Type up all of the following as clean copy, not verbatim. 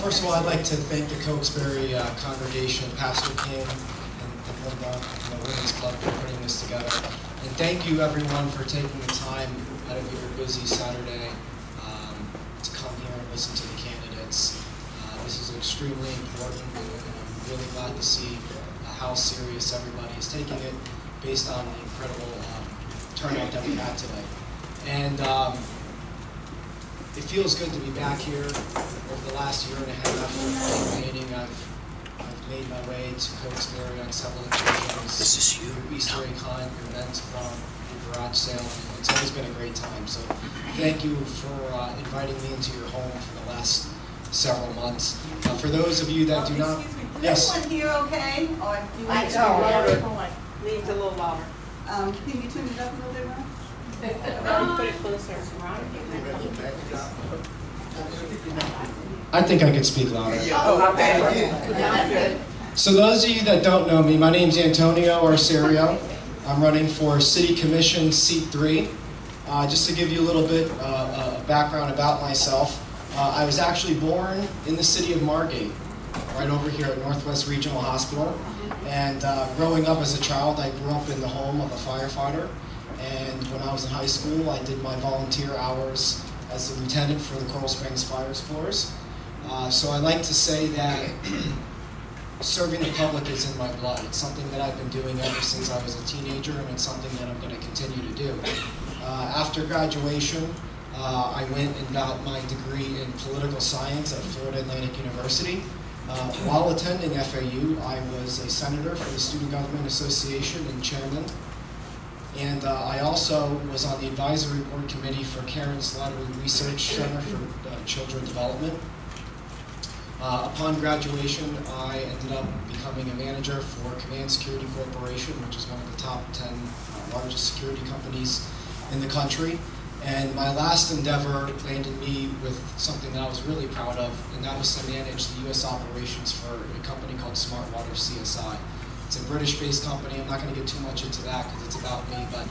First of all, I'd like to thank the Cokesbury congregation, Pastor King, and Linda, and the Women's Club for putting this together. And thank you, everyone, for taking the time out of your busy Saturday to come here and listen to the candidates. This is extremely important, and I'm really glad to see how serious everybody is taking it based on the incredible turnout that we had today. And it feels good to be back here. Over the last year and a half campaigning, I've made my way to Cokesbury on several occasions. This is you. Your Easter egg hunt, your men's prom, your garage sale. It's always been a great time. So thank you for inviting me into your home for the last several months. For those of you that do not... Excuse me, can Yes. everyone hear okay? Or do you I need to know. louder? Needs a little louder. Can you turn it up a little bit more? Put it closer. I think I could speak louder. Oh, okay. So those of you that don't know me, my name's Antonio Arcerio. I'm running for City Commission Seat 3. Just to give you a little bit of background about myself, I was actually born in the city of Margate, right over here at Northwest Regional Hospital. And growing up as a child, I grew up in the home of a firefighter. And when I was in high school, I did my volunteer hours as a lieutenant for the Coral Springs Fire Explorers. So I like to say that serving the public is in my blood. It's something that I've been doing ever since I was a teenager, and it's something that I'm going to continue to do. After graduation, I went and got my degree in political science at Florida Atlantic University. While attending FAU, I was a senator for the Student Government Association and chairman. And I also was on the advisory board committee for Karen Slattery Research Center for Children Development. Upon graduation, I ended up becoming a manager for Command Security Corporation, which is one of the top 10 largest security companies in the country. And my last endeavor landed me with something that I was really proud of, and that was to manage the U.S. operations for a company called Smart Water CSI. It's a British-based company. I'm not going to get too much into that because it's about me, but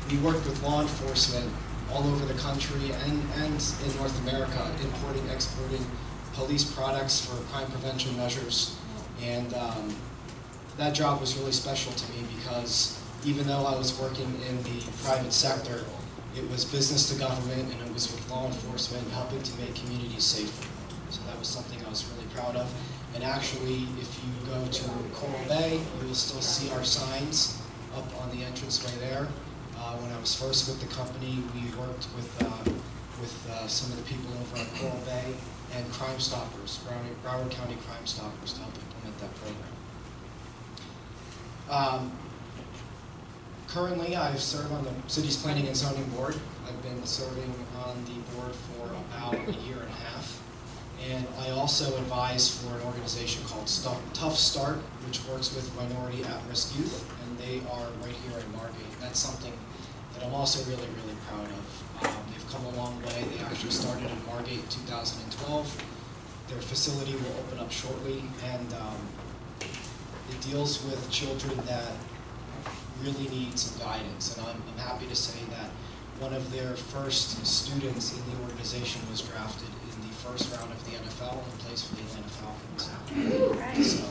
we worked with law enforcement all over the country and in North America, importing, exporting police products for crime prevention measures. And that job was really special to me because even though I was working in the private sector, it was business to government, and it was with law enforcement helping to make communities safer. So that was something I was really proud of. And actually, if you go to Coral Bay, you will still see our signs up on the entranceway there. When I was first with the company, we worked with some of the people over at Coral Bay and Crime Stoppers, Broward County Crime Stoppers, to help implement that program. Currently, I serve on the city's Planning and Zoning Board. I've been serving on the board for about a year and a half. And I also advise for an organization called Tough Start, which works with minority at-risk youth, and they are right here in Margate. That's something that I'm also really, really proud of. They've come a long way. They actually started in Margate in 2012. Their facility will open up shortly, and it deals with children that really need some guidance. And I'm happy to say that one of their first students in the organization was drafted in the first round of the NFL and plays for the Atlanta Falcons. So,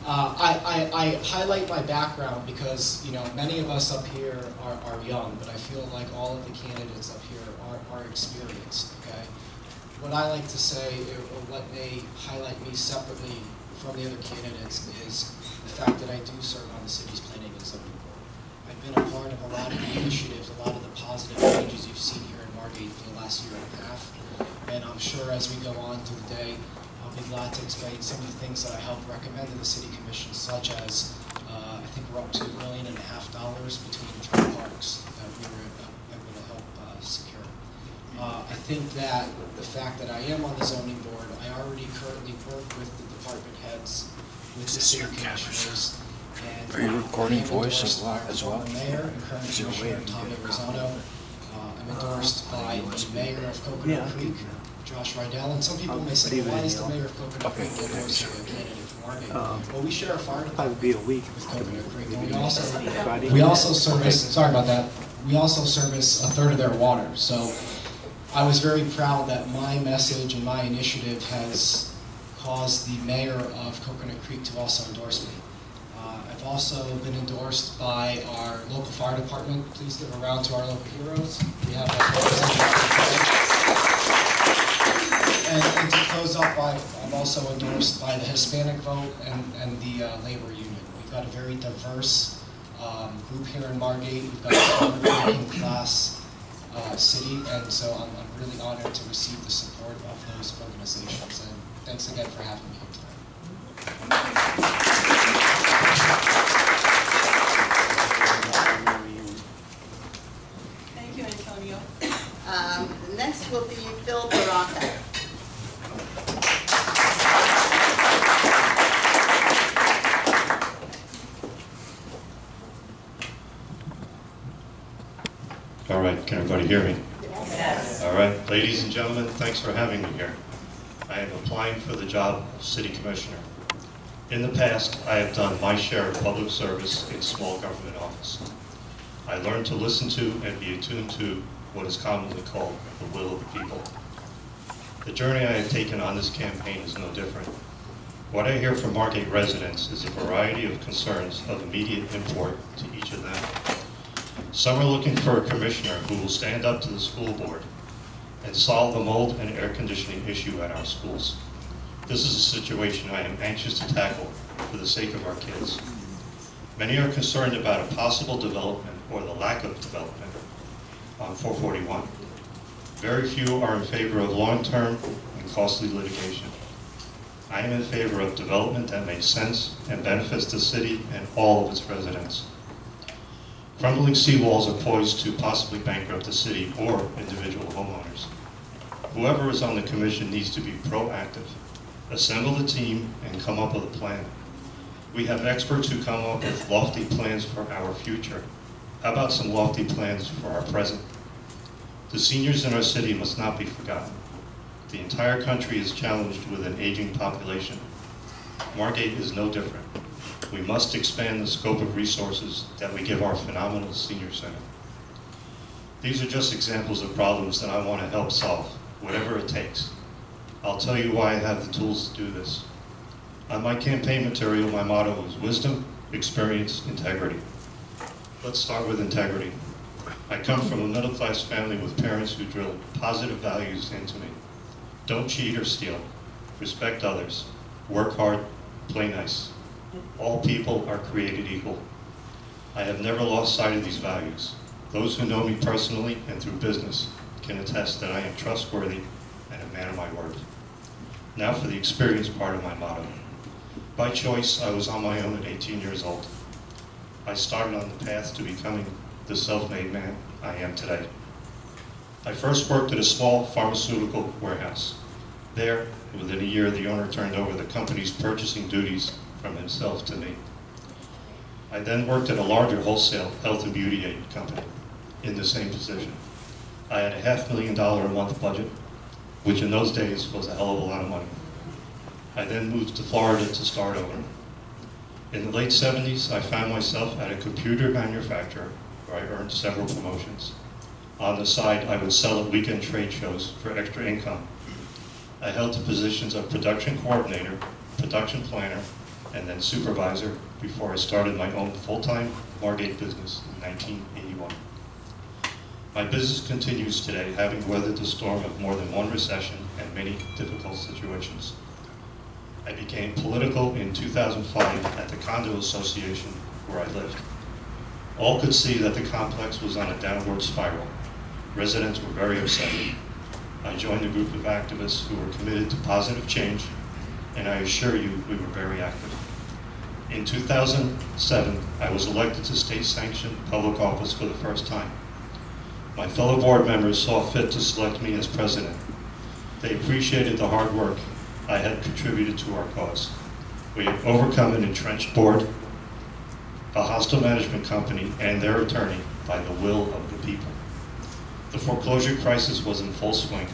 I highlight my background because many of us up here are young, but I feel like all of the candidates up here are experienced. Okay, what I like to say, or what may highlight me separately from the other candidates, is the fact that I do serve on the city's planning and zoning board. I've been a part of a lot of the initiatives, a lot of the positive changes you've seen here in Margate for the last year and a half. And I'm sure as we go on through the day, I'll be glad to explain some of the things that I helped recommend to the City Commission, such as I think we're up to $1.5 million between 3 parks that we were able to help secure. I think that the fact that I am on the zoning board, I already currently work with the department heads, with the city commissioners. And Are you recording voice as well? Mayor and current Is there a way Commissioner to Tommy get a Rosano. I'm endorsed by the mayor of Coconut Creek, Josh Rydell, and some people may say, why is the mayor of Coconut Creek endorsing a candidate from Margate? Well, we share a fire department with Coconut Creek, and we also service, sorry about that, we also service a third of their water. So I was very proud that my message and my initiative has caused the mayor of Coconut Creek to also endorse me. I've also been endorsed by our local fire department. Please give a round to our local heroes. We have and to close up, I'm also endorsed by the Hispanic vote and the labor union. We've got a very diverse group here in Margate. We've got a working class city, and so I'm really honored to receive the support of those organizations. And thanks again for having me here today. Thank you, Antonio. Next will be Phil Baraka. All right, can everybody hear me? Yes. All right, ladies and gentlemen, thanks for having me here. I am applying for the job of City Commissioner. In the past, I have done my share of public service in small government office. I learned to listen to and be attuned to what is commonly called the will of the people. The journey I have taken on this campaign is no different. What I hear from Margate residents is a variety of concerns of immediate import to each of them. Some are looking for a commissioner who will stand up to the school board and solve the mold and air conditioning issue at our schools. This is a situation I am anxious to tackle for the sake of our kids. Many are concerned about a possible development or the lack of development on 441. Very few are in favor of long-term and costly litigation. I am in favor of development that makes sense and benefits the city and all of its residents. Crumbling seawalls are poised to possibly bankrupt the city or individual homeowners. Whoever is on the commission needs to be proactive. Assemble the team and come up with a plan. We have experts who come up with lofty plans for our future. How about some lofty plans for our present? The seniors in our city must not be forgotten. The entire country is challenged with an aging population. Margate is no different. We must expand the scope of resources that we give our phenomenal senior center. These are just examples of problems that I want to help solve, whatever it takes. I'll tell you why I have the tools to do this. On my campaign material, my motto is wisdom, experience, integrity. Let's start with integrity. I come from a middle-class family with parents who drilled positive values into me. Don't cheat or steal. Respect others. Work hard. Play nice. All people are created equal. I have never lost sight of these values. Those who know me personally and through business can attest that I am trustworthy and a man of my word. Now for the experience part of my motto. By choice, I was on my own at 18 years old. I started on the path to becoming the self-made man I am today. I first worked at a small pharmaceutical warehouse. There, within a year, the owner turned over the company's purchasing duties from himself to me. I then worked at a larger wholesale health and beauty aid company in the same position. I had a $500,000 a month budget, which in those days was a hell of a lot of money. I then moved to Florida to start over. In the late 70s, I found myself at a computer manufacturer where I earned several promotions. On the side, I would sell at weekend trade shows for extra income. I held the positions of production coordinator, production planner, and then supervisor before I started my own full-time Margate business in 1981. My business continues today, having weathered the storm of more than one recession and many difficult situations. I became political in 2005 at the condo association where I lived. All could see that the complex was on a downward spiral. Residents were very upset. I joined a group of activists who were committed to positive change, and I assure you we were very active. In 2007, I was elected to state-sanctioned public office for the first time. My fellow board members saw fit to select me as president. They appreciated the hard work I had contributed to our cause. We had overcome an entrenched board, a hostile management company, and their attorney by the will of the people. The foreclosure crisis was in full swing.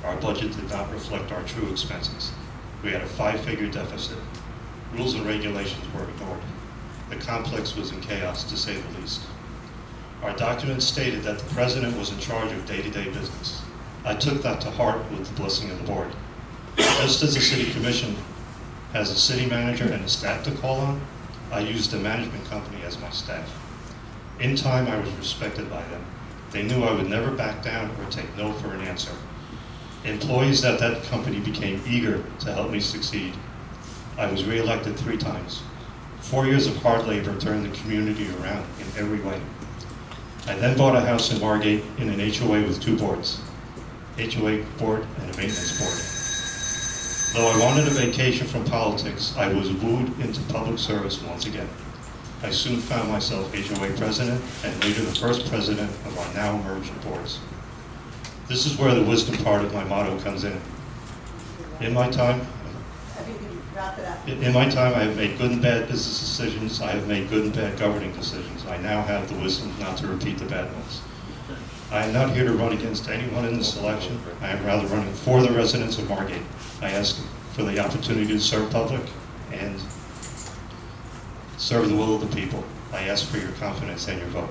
Our budget did not reflect our true expenses. We had a 5-figure deficit. Rules and regulations were ignored. The complex was in chaos, to say the least. Our documents stated that the president was in charge of day-to-day business. I took that to heart with the blessing of the board. Just as the city commission As a city manager and a staff to call on, I used the management company as my staff. In time, I was respected by them. They knew I would never back down or take no for an answer. Employees at that company became eager to help me succeed. I was reelected 3 times. 4 years of hard labor turned the community around in every way. I then bought a house in Margate in an HOA with 2 boards, HOA board and a maintenance board. Though I wanted a vacation from politics, I was wooed into public service once again. I soon found myself HOA president and later the first president of our now merged boards. This is where the wisdom part of my motto comes in. In my time, I have made good and bad business decisions. I have made good and bad governing decisions. I now have the wisdom not to repeat the bad ones. I am not here to run against anyone in this election. I am rather running for the residents of Margate. I ask for the opportunity to serve public and serve the will of the people. I ask for your confidence and your vote.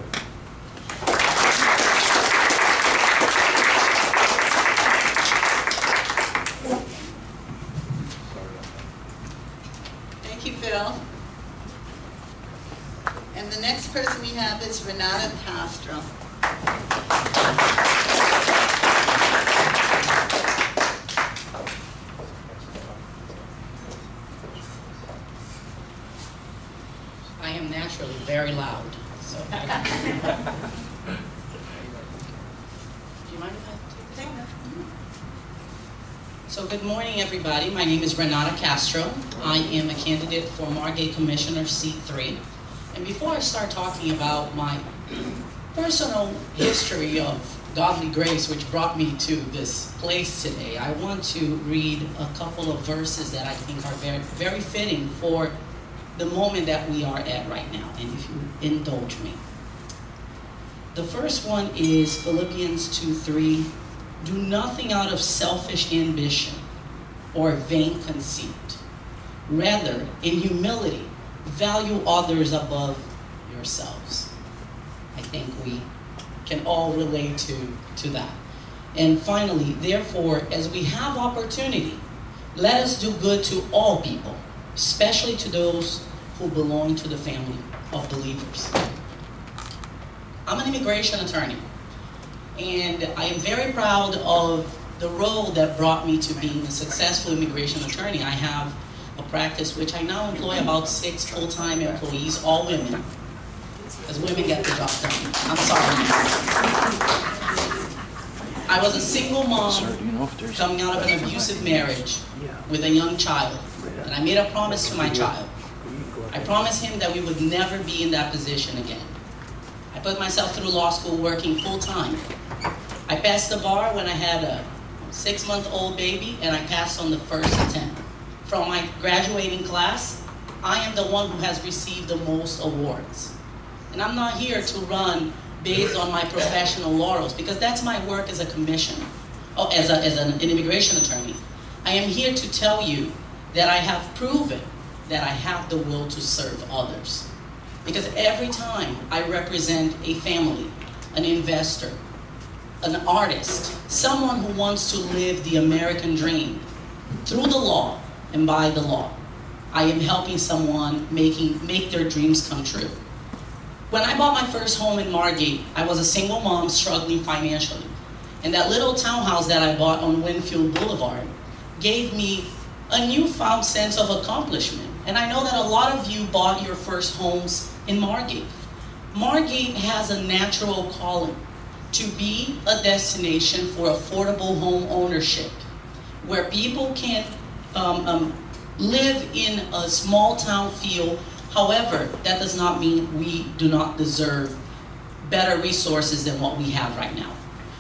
Thank you, Phil. And the next person we have is Renata Castro. I am naturally very loud, so. Do you mind if I take this? So good morning, everybody. My name is Renata Castro. I am a candidate for Margate Commissioner Seat 3. And before I start talking about my personal history of godly grace, which brought me to this place today, I want to read a couple of verses that I think are very, very fitting for the moment that we are at right now, and if you indulge me. The first one is Philippians 2:3. Do nothing out of selfish ambition or vain conceit. Rather, in humility, value others above yourselves. I think we can all relate to that. And finally, therefore, as we have opportunity, let us do good to all people, especially to those who belong to the family of believers. I'm an immigration attorney, and I am very proud of the role that brought me to being a successful immigration attorney. I have a practice which I now employ about 6 full-time employees, all women, because women get the job done. I'm sorry. I was a single mom coming out of an abusive marriage with a young child, and I made a promise to my child. I promised him that we would never be in that position again. I put myself through law school working full-time. I passed the bar when I had a 6-month-old baby, and I passed on the first attempt. From my graduating class, I am the one who has received the most awards. And I'm not here to run based on my professional laurels, because that's my work as a commissioner, as an immigration attorney. I am here to tell you that I have proven that I have the will to serve others. Because every time I represent a family, an investor, an artist, someone who wants to live the American dream through the law and by the law, I am helping someone make their dreams come true. When I bought my first home in Margate, I was a single mom struggling financially. And that little townhouse that I bought on Winfield Boulevard gave me a newfound sense of accomplishment. And I know that a lot of you bought your first homes in Margate. Margate has a natural calling to be a destination for affordable home ownership, where people can live in a small town feel. However, that does not mean we do not deserve better resources than what we have right now.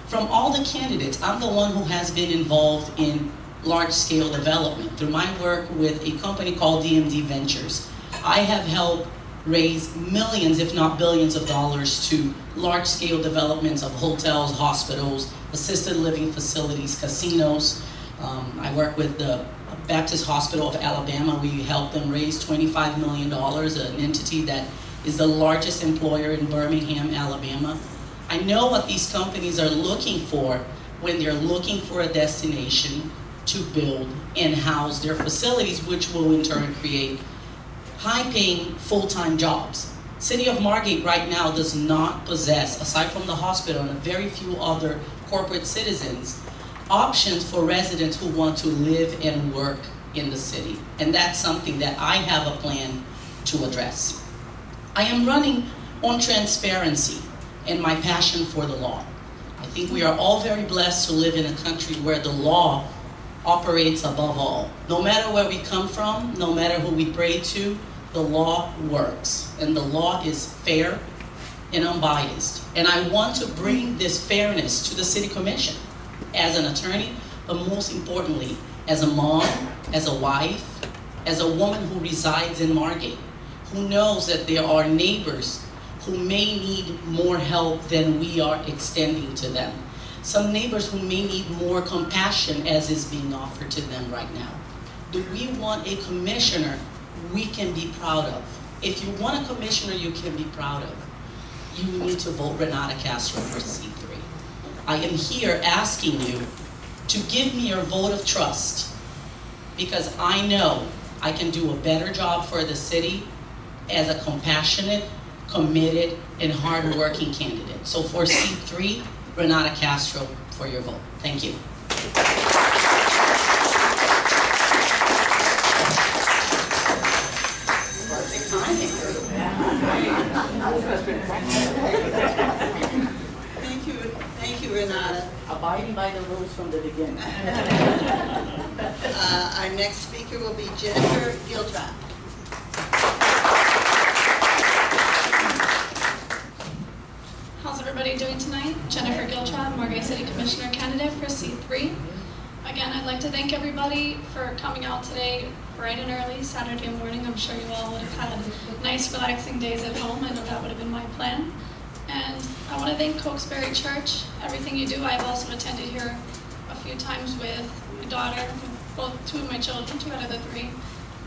From all the candidates, I'm the one who has been involved in large-scale development. Through my work with a company called DMD Ventures, I have helped raise millions, if not billions of dollars to large-scale developments of hotels, hospitals, assisted living facilities, casinos. I work with the Baptist Hospital of Alabama. We helped them raise $25 million, an entity that is the largest employer in Birmingham, Alabama. I know what these companies are looking for when they're looking for a destination to build and house their facilities, which will in turn create high-paying full-time jobs. City of Margate right now does not possess, aside from the hospital and a very few other corporate citizens, options for residents who want to live and work in the city. And that's something that I have a plan to address. I am running on transparency and my passion for the law. I think we are all very blessed to live in a country where the law operates above all. No matter where we come from, no matter who we pray to, the law works. And the law is fair and unbiased. And I want to bring this fairness to the City Commission as an attorney, but most importantly, as a mom, as a wife, as a woman who resides in Margate, who knows that there are neighbors who may need more help than we are extending to them. Some neighbors who may need more compassion as is being offered to them right now. Do we want a commissioner we can be proud of? If you want a commissioner you can be proud of, you need to vote Renata Castro for C3. I am here asking you to give me your vote of trust, because I know I can do a better job for the city as a compassionate, committed, and hardworking candidate. So for C3, Renata Castro for your vote. Thank you. Thank you, Renata. Abiding by the rules from the beginning. Our next speaker will be Jennifer Giltrap. How's everybody doing tonight? Jennifer Giltrap, Margate City Commissioner candidate for C3. Again, I'd like to thank everybody for coming out today bright and early, Saturday morning. I'm sure you all would have had nice, relaxing days at home. I know that would have been my plan. And I want to thank Cokesbury Church. Everything you do, I've also attended here a few times with my daughter, with both two of my children, 2 out of the 3.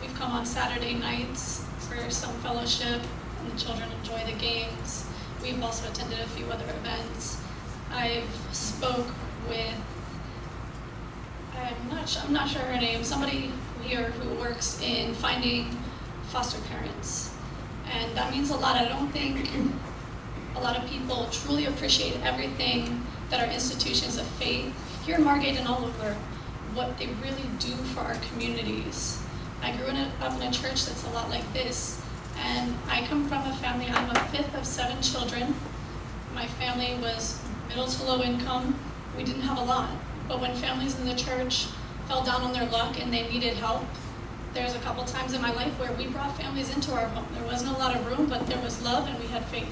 We've come on Saturday nights for some fellowship, and the children enjoy the games. We've also attended a few other events. I've spoke with, I'm not sure her name, somebody here who works in finding foster parents. And that means a lot. I don't think a lot of people truly appreciate everything that our institutions of faith here in Margate and all over, what they really do for our communities. I grew up in a church that's a lot like this, and I come from a family, I'm a 5th of 7 children. My family was middle to low income. We didn't have a lot, but when families in the church fell down on their luck and they needed help, there's a couple times in my life where we brought families into our home. There wasn't a lot of room, but there was love and we had faith.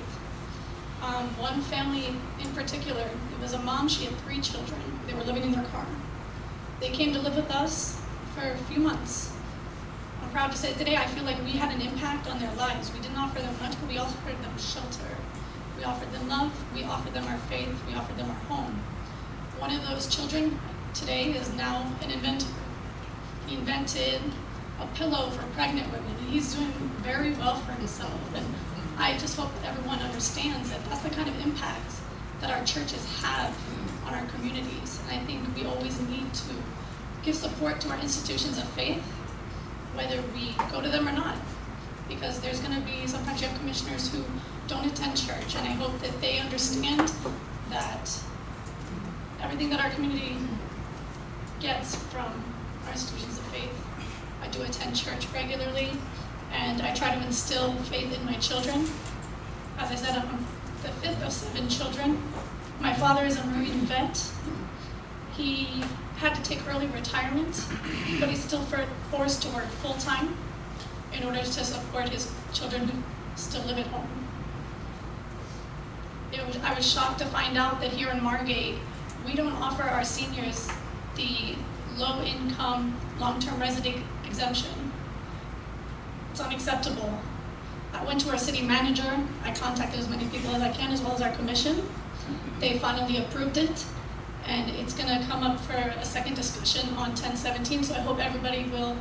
One family in particular, it was a mom, she had 3 children. They were living in their car. They came to live with us for a few months. I'm proud to say today I feel like we had an impact on their lives. We didn't offer them much, but we offered them shelter. We offered them love, we offered them our faith, we offered them our home. One of those children today is now an inventor. He invented a pillow for pregnant women, and he's doing very well for himself. And I just hope that everyone understands that that's the kind of impact that our churches have on our communities. And I think we always need to give support to our institutions of faith, whether we go to them or not. Because there's going to be, sometimes you have commissioners who don't attend church, and I hope that they understand that everything that our community gets from our institutions of faith. I do attend church regularly, and I try to instill faith in my children. As I said, I'm the 5th of 7 children. My father is a Marine vet. He had to take early retirement, but he's still forced to work full-time in order to support his children who still live at home. I was shocked to find out that here in Margate, we don't offer our seniors the low-income, long-term resident exemption. It's unacceptable. I went to our city manager. I contacted as many people as I can, as well as our commission. They finally approved it, and it's going to come up for a second discussion on 10/17, so I hope everybody will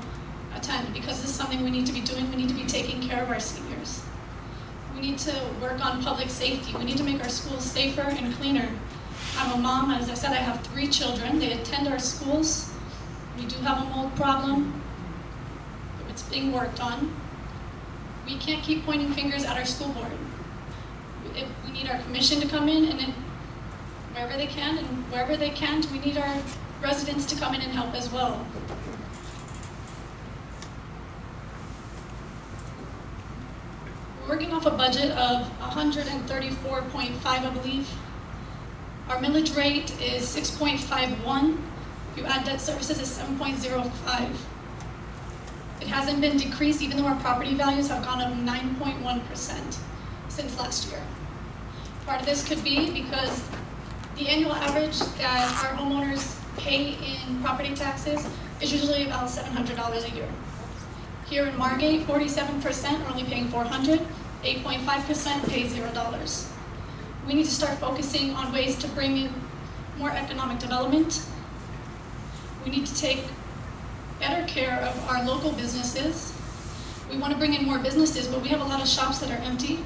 attend, because this is something we need to be doing. We need to be taking care of our seniors. We need to work on public safety. We need to make our schools safer and cleaner. I'm a mom. As I said, I have 3 children. They attend our schools. We do have a mold problem. It's being worked on. We can't keep pointing fingers at our school board. We need our commission to come in, and then wherever they can, and wherever they can't, we need our residents to come in and help as well. We're working off a budget of 134.5, I believe. Our millage rate is 6.51. If you add debt services, it's 7.05. It hasn't been decreased, even though our property values have gone up 9.1% since last year. Part of this could be because the annual average that our homeowners pay in property taxes is usually about $700 a year. Here in Margate, 47% are only paying $400, 8.5% pay $0. We need to start focusing on ways to bring in more economic development. We need to take better care of our local businesses. We want to bring in more businesses, but we have a lot of shops that are empty.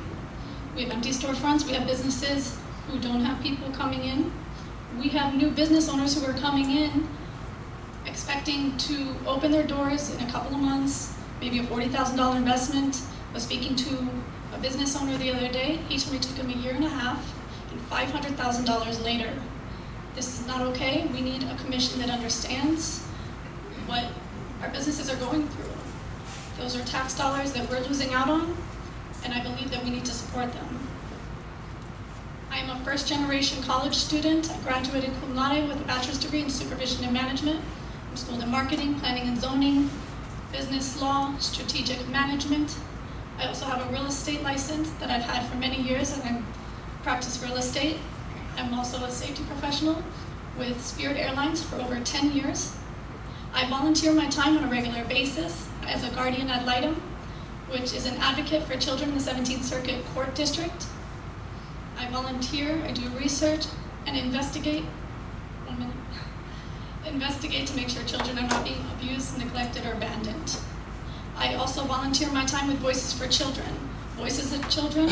We have empty storefronts. We have businesses who don't have people coming in. We have new business owners who are coming in expecting to open their doors in a couple of months, maybe a $40,000 investment. I was speaking to a business owner the other day. He told me it took him 1.5 years and $500,000 later. This is not okay. We need a commission that understands what our businesses are going through. Those are tax dollars that we're losing out on, and I believe that we need to support them. I am a first-generation college student. I graduated cum laude with a bachelor's degree in supervision and management. I'm schooled in marketing, planning and zoning, business law, strategic management. I also have a real estate license that I've had for many years, and I practice real estate. I'm also a safety professional with Spirit Airlines for over 10 years. I volunteer my time on a regular basis as a guardian ad litem, which is an advocate for children in the 17th Circuit Court District. I volunteer, I do research, and investigate to make sure children are not being abused, neglected, or abandoned. I also volunteer my time with Voices for Children. Voices of Children,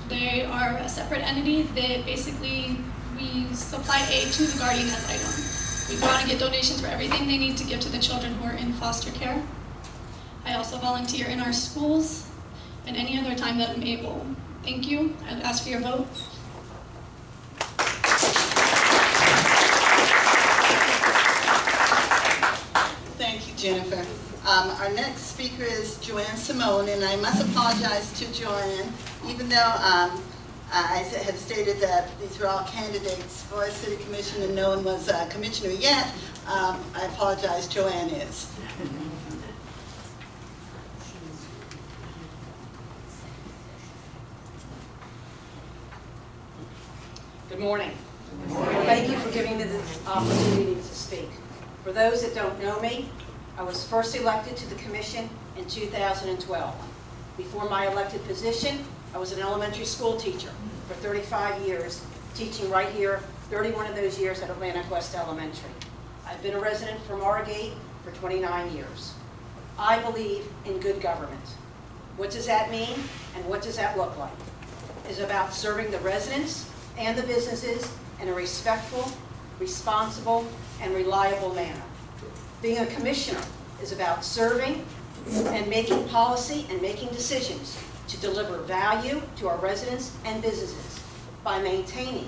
they are a separate entity that basically we supply aid to the guardian ad litem. We go out and get donations for everything they need to give to the children who are in foster care. I also volunteer in our schools and any other time that I'm able. Thank you. I ask for your vote. Thank you, Jennifer. Our next speaker is Joanne Simone, and I must apologize to Joanne, even though I had stated that these were all candidates for a city commission and no one was a commissioner yet. I apologize, Joanne is. Good morning. Thank you for giving me this opportunity to speak. For those that don't know me, I was first elected to the commission in 2012. Before my elected position, I was an elementary school teacher for 35 years, teaching right here, 31 of those years at Atlantic West Elementary. I've been a resident from Margate for 29 years. I believe in good government. What does that mean, and what does that look like? It's about serving the residents and the businesses in a respectful, responsible, and reliable manner. Being a commissioner is about serving and making policy and making decisions to deliver value to our residents and businesses by maintaining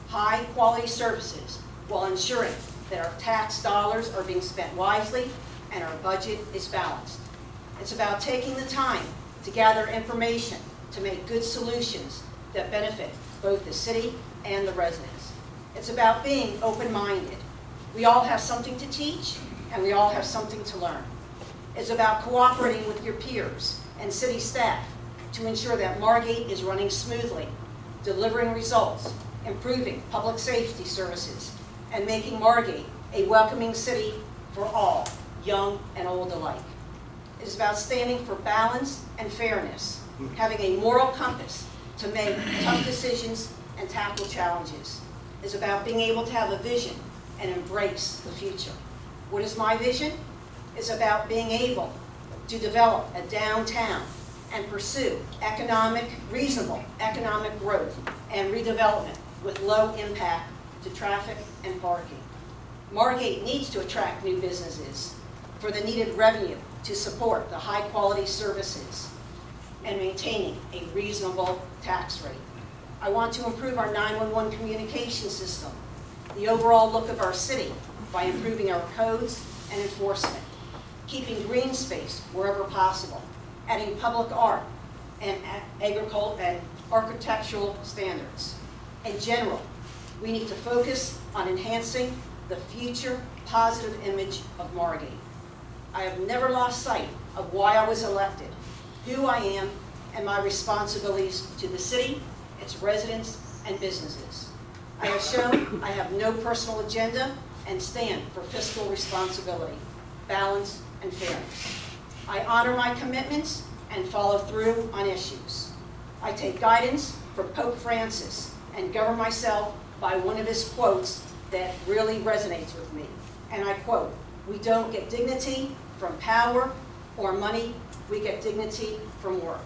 high-quality services while ensuring that our tax dollars are being spent wisely and our budget is balanced. It's about taking the time to gather information to make good solutions that benefit both the city and the residents. It's about being open-minded. We all have something to teach, and we all have something to learn. It's about cooperating with your peers and city staff to ensure that Margate is running smoothly, delivering results, improving public safety services, and making Margate a welcoming city for all, young and old alike. It is about standing for balance and fairness, having a moral compass to make tough decisions and tackle challenges. It's about being able to have a vision and embrace the future. What is my vision? It's about being able to develop a downtown and pursue reasonable economic growth and redevelopment with low impact to traffic and parking. Margate needs to attract new businesses for the needed revenue to support the high-quality services and maintaining a reasonable tax rate. I want to improve our 911 communication system, the overall look of our city by improving our codes and enforcement, keeping green space wherever possible, adding public art and agricultural and architectural standards. In general, we need to focus on enhancing the future positive image of Margate. I have never lost sight of why I was elected, who I am, and my responsibilities to the city, its residents, and businesses. I have shown I have no personal agenda and stand for fiscal responsibility, balance, and fairness. I honor my commitments and follow through on issues. I take guidance from Pope Francis and govern myself by one of his quotes that really resonates with me. And I quote, "We don't get dignity from power or money, we get dignity from work."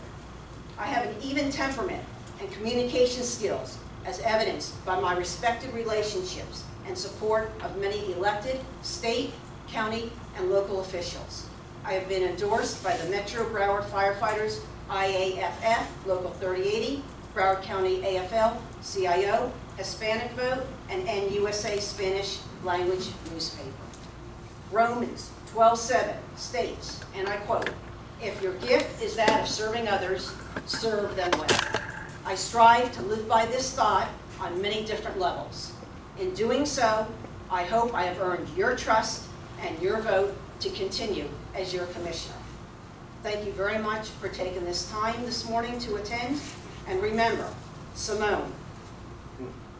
I have an even temperament and communication skills as evidenced by my respected relationships and support of many elected state, county, and local officials. I have been endorsed by the Metro Broward Firefighters IAFF Local 3080, Broward County AFL-CIO, Hispanic Vote, and NUSA Spanish language newspaper. Romans 12:7 states, and I quote, "If your gift is that of serving others, serve them well." I strive to live by this thought on many different levels. In doing so, I hope I have earned your trust and your vote to continue as your commissioner. Thank you very much for taking this time this morning to attend. And remember, Simone,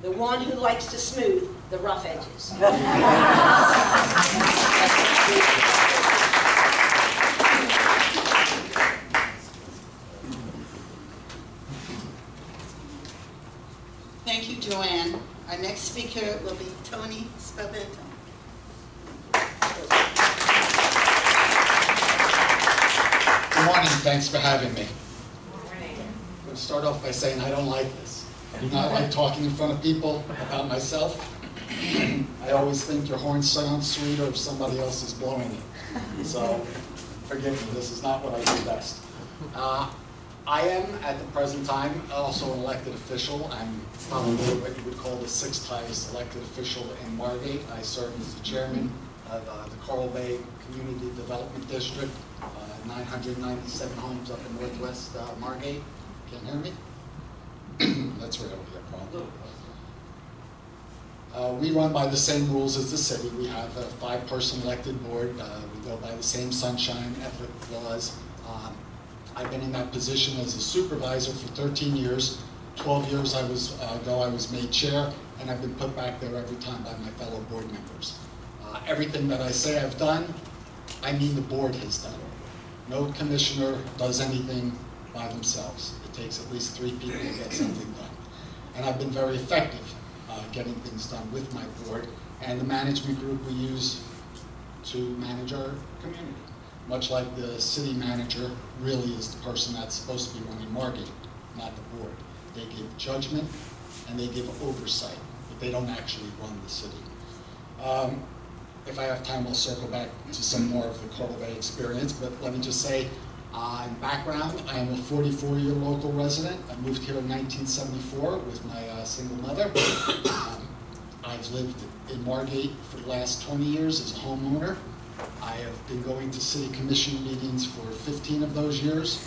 the one who likes to smooth the rough edges. Thank you, Joanne. Our next speaker will be Tony Spavento. Good morning, thanks for having me. I'm going to start off by saying I don't like this. I do not like talking in front of people about myself. I always think your horn sounds sweeter if somebody else is blowing it. So, forgive me, this is not what I do best. I am, at the present time, also an elected official. I'm probably what you would call the 6th highest elected official in Margate. I serve as the chairman of the Coral Bay Community Development District, 997 homes up in northwest Margate. Can you hear me? That's really a problem. We run by the same rules as the city. We have a 5-person elected board. We go by the same sunshine ethics laws. I've been in that position as a supervisor for 13 years. 12 years ago I was made chair, and I've been put back there every time by my fellow board members. Everything that I say I've done, I mean the board has done. No commissioner does anything by themselves. It takes at least 3 people to get something done. And I've been very effective getting things done with my board and the management group we use to manage our community. Much like the city manager really is the person that's supposed to be running Margate, not the board. They give judgment and they give oversight, but they don't actually run the city. If I have time, I'll circle back to some more of the Coral Bay experience, but let me just say, in background, I am a 44-year local resident. I moved here in 1974 with my single mother. I've lived in Margate for the last 20 years as a homeowner. I have been going to city commission meetings for 15 of those years.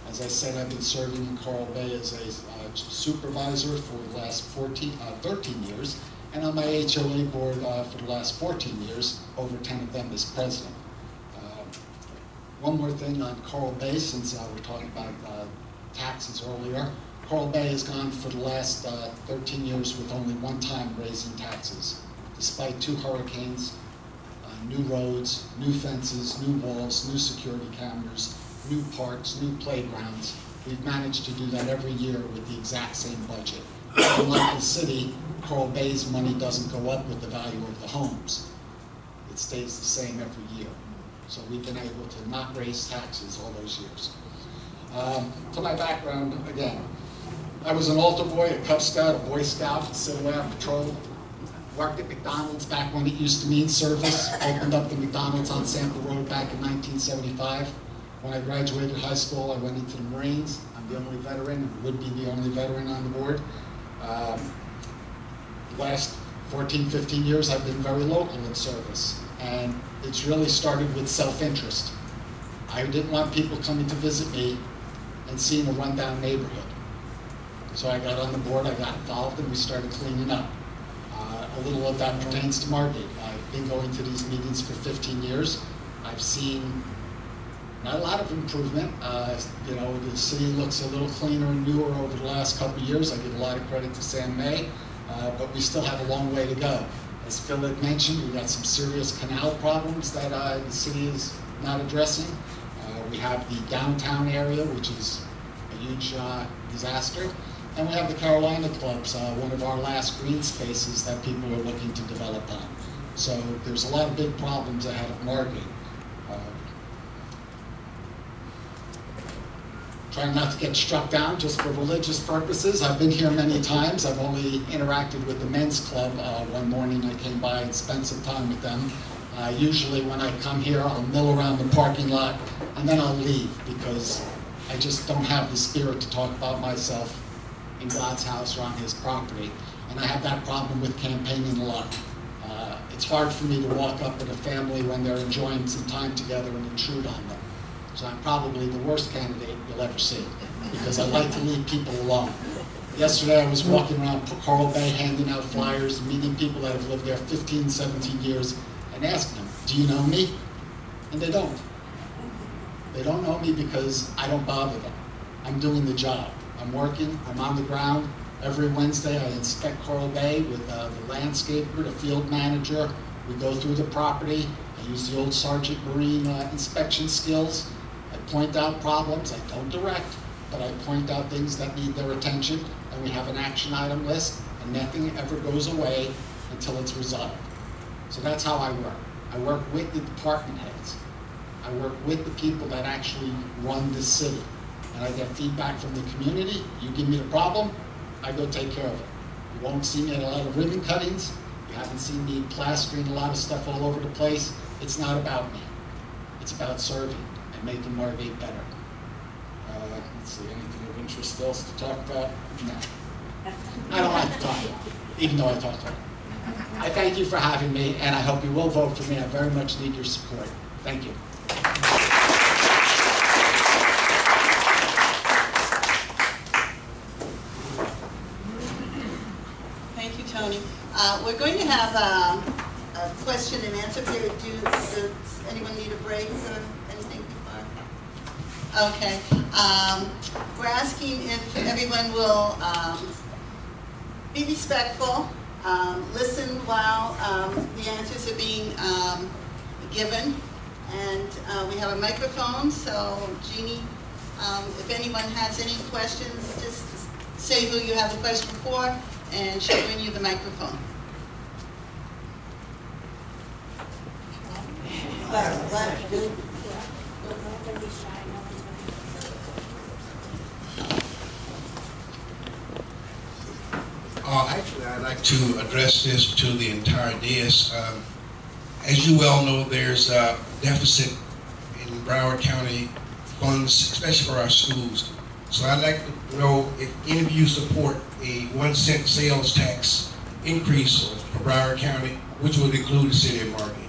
As I said, I've been serving in Coral Bay as a supervisor for the last 13 years, and on my HOA board for the last 14 years, over 10 of them as president. One more thing on Coral Bay, since we're talking about taxes earlier. Coral Bay has gone for the last 13 years with only one time raising taxes. Despite 2 hurricanes, new roads, new fences, new walls, new security cameras, new parks, new playgrounds. We've managed to do that every year with the exact same budget. Unlike the city, Coral Bay's money doesn't go up with the value of the homes. It stays the same every year. So we've been able to not raise taxes all those years. To my background, again, I was an altar boy, a Cub Scout, a Boy Scout, Civil Air Patrol. worked at McDonald's back when it used to mean service, opened up the McDonald's on Sample Road back in 1975. When I graduated high school, I went into the Marines. I'm the only veteran, and would be the only veteran on the board. The last 14, 15 years, I've been very local in service, and it's really started with self-interest. I didn't want people coming to visit me and seeing a rundown neighborhood. So I got on the board, I got involved, and we started cleaning up. A little of that pertains to Margate. I've been going to these meetings for 15 years. I've seen not a lot of improvement. You know, the city looks a little cleaner and newer over the last couple of years. I give a lot of credit to Sam May, but we still have a long way to go. As Phil had mentioned, we've got some serious canal problems that the city is not addressing. We have the downtown area, which is a huge disaster. And we have the Carolina Clubs, one of our last green spaces that people are looking to develop on. So there's a lot of big problems ahead of Margate. Trying not to get struck down just for religious purposes. I've been here many times. I've only interacted with the men's club. One morning I came by and spent some time with them. Usually when I come here, I'll mill around the parking lot and then I'll leave because I just don't have the spirit to talk about myself in God's house or on his property. And I have that problem with campaigning a lot. It's hard for me to walk up with a family when they're enjoying some time together and intrude on them. So I'm probably the worst candidate you'll ever see because I like to leave people alone. Yesterday I was walking around Coral Bay handing out flyers, meeting people that have lived there 15, 17 years and asking them, do you know me? And they don't. They don't know me because I don't bother them. I'm doing the job. I'm working, I'm on the ground. Every Wednesday I inspect Coral Bay with the landscaper, the field manager. We go through the property. I use the old Sergeant Marine inspection skills. I point out problems. I don't direct, but I point out things that need their attention. And we have an action item list, and nothing ever goes away until it's resolved. So that's how I work. I work with the department heads. I work with the people that actually run the city. And I get feedback from the community. You give me the problem, I go take care of it. You won't see me at a lot of ribbon cuttings. You haven't seen me plastering a lot of stuff all over the place. It's not about me. It's about serving and making Margate better. Let's see, anything of interest else to talk about? No. I don't like to talk about it, even though I talk about it. I thank you for having me, and I hope you will vote for me. I very much need your support. Thank you. Thank you, Tony. We're going to have a question and answer period. Does anyone need a break or anything before? Okay. We're asking if everyone will be respectful, listen while the answers are being given, and we have a microphone, so Jeannie, if anyone has any questions, just say who you have the question for, and she'll bring you the microphone. Actually, I'd like to address this to the entire dais. As you well know, there's a deficit in Broward County funds, especially for our schools. So I'd like to know if any of you support a 1-cent sales tax increase for Broward County, which would include the city of Margate.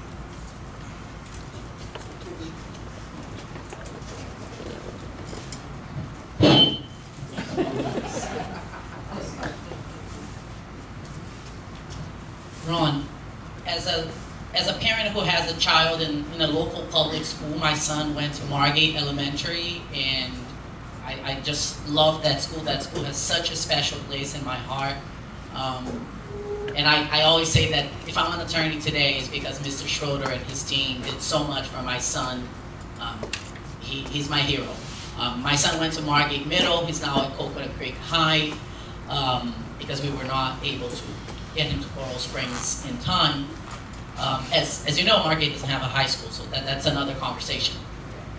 Ron, as a parent who has a child in a local public school, my son went to Margate Elementary, and I just love that school. That school has such a special place in my heart. And I always say that if I'm an attorney today, it's because Mr. Schroeder and his team did so much for my son. He's my hero. My son went to Margate Middle. He's now at Coconut Creek High because we were not able to get him to Coral Springs in time. As you know, Margate doesn't have a high school, so that's another conversation.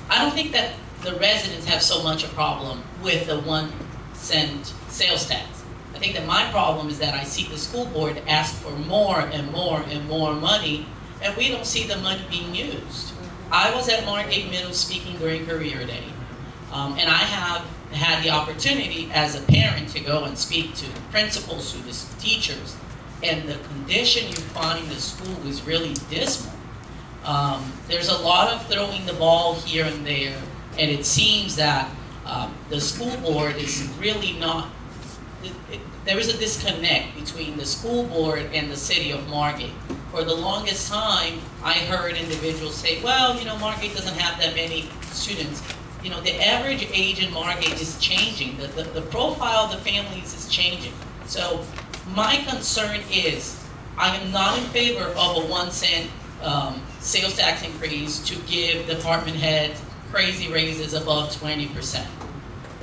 I don't think that the residents have so much a problem with the 1-cent sales tax. I think think that my problem is that I see the school board ask for more and more and more money, and we don't see the money being used. I was at Margate Middle speaking during Career Day, and I have had the opportunity as a parent to go and speak to the principals, to the teachers, and the condition you find the school is really dismal. There's a lot of throwing the ball here and there, and it seems that the school board is really not, there is a disconnect between the school board and the city of Margate. For the longest time, I heard individuals say, well, you know, Margate doesn't have that many students. You know, the average age in Margate is changing. The profile of the families is changing. So my concern is, I am not in favor of a 1 cent sales tax increase to give department heads crazy raises above 20%.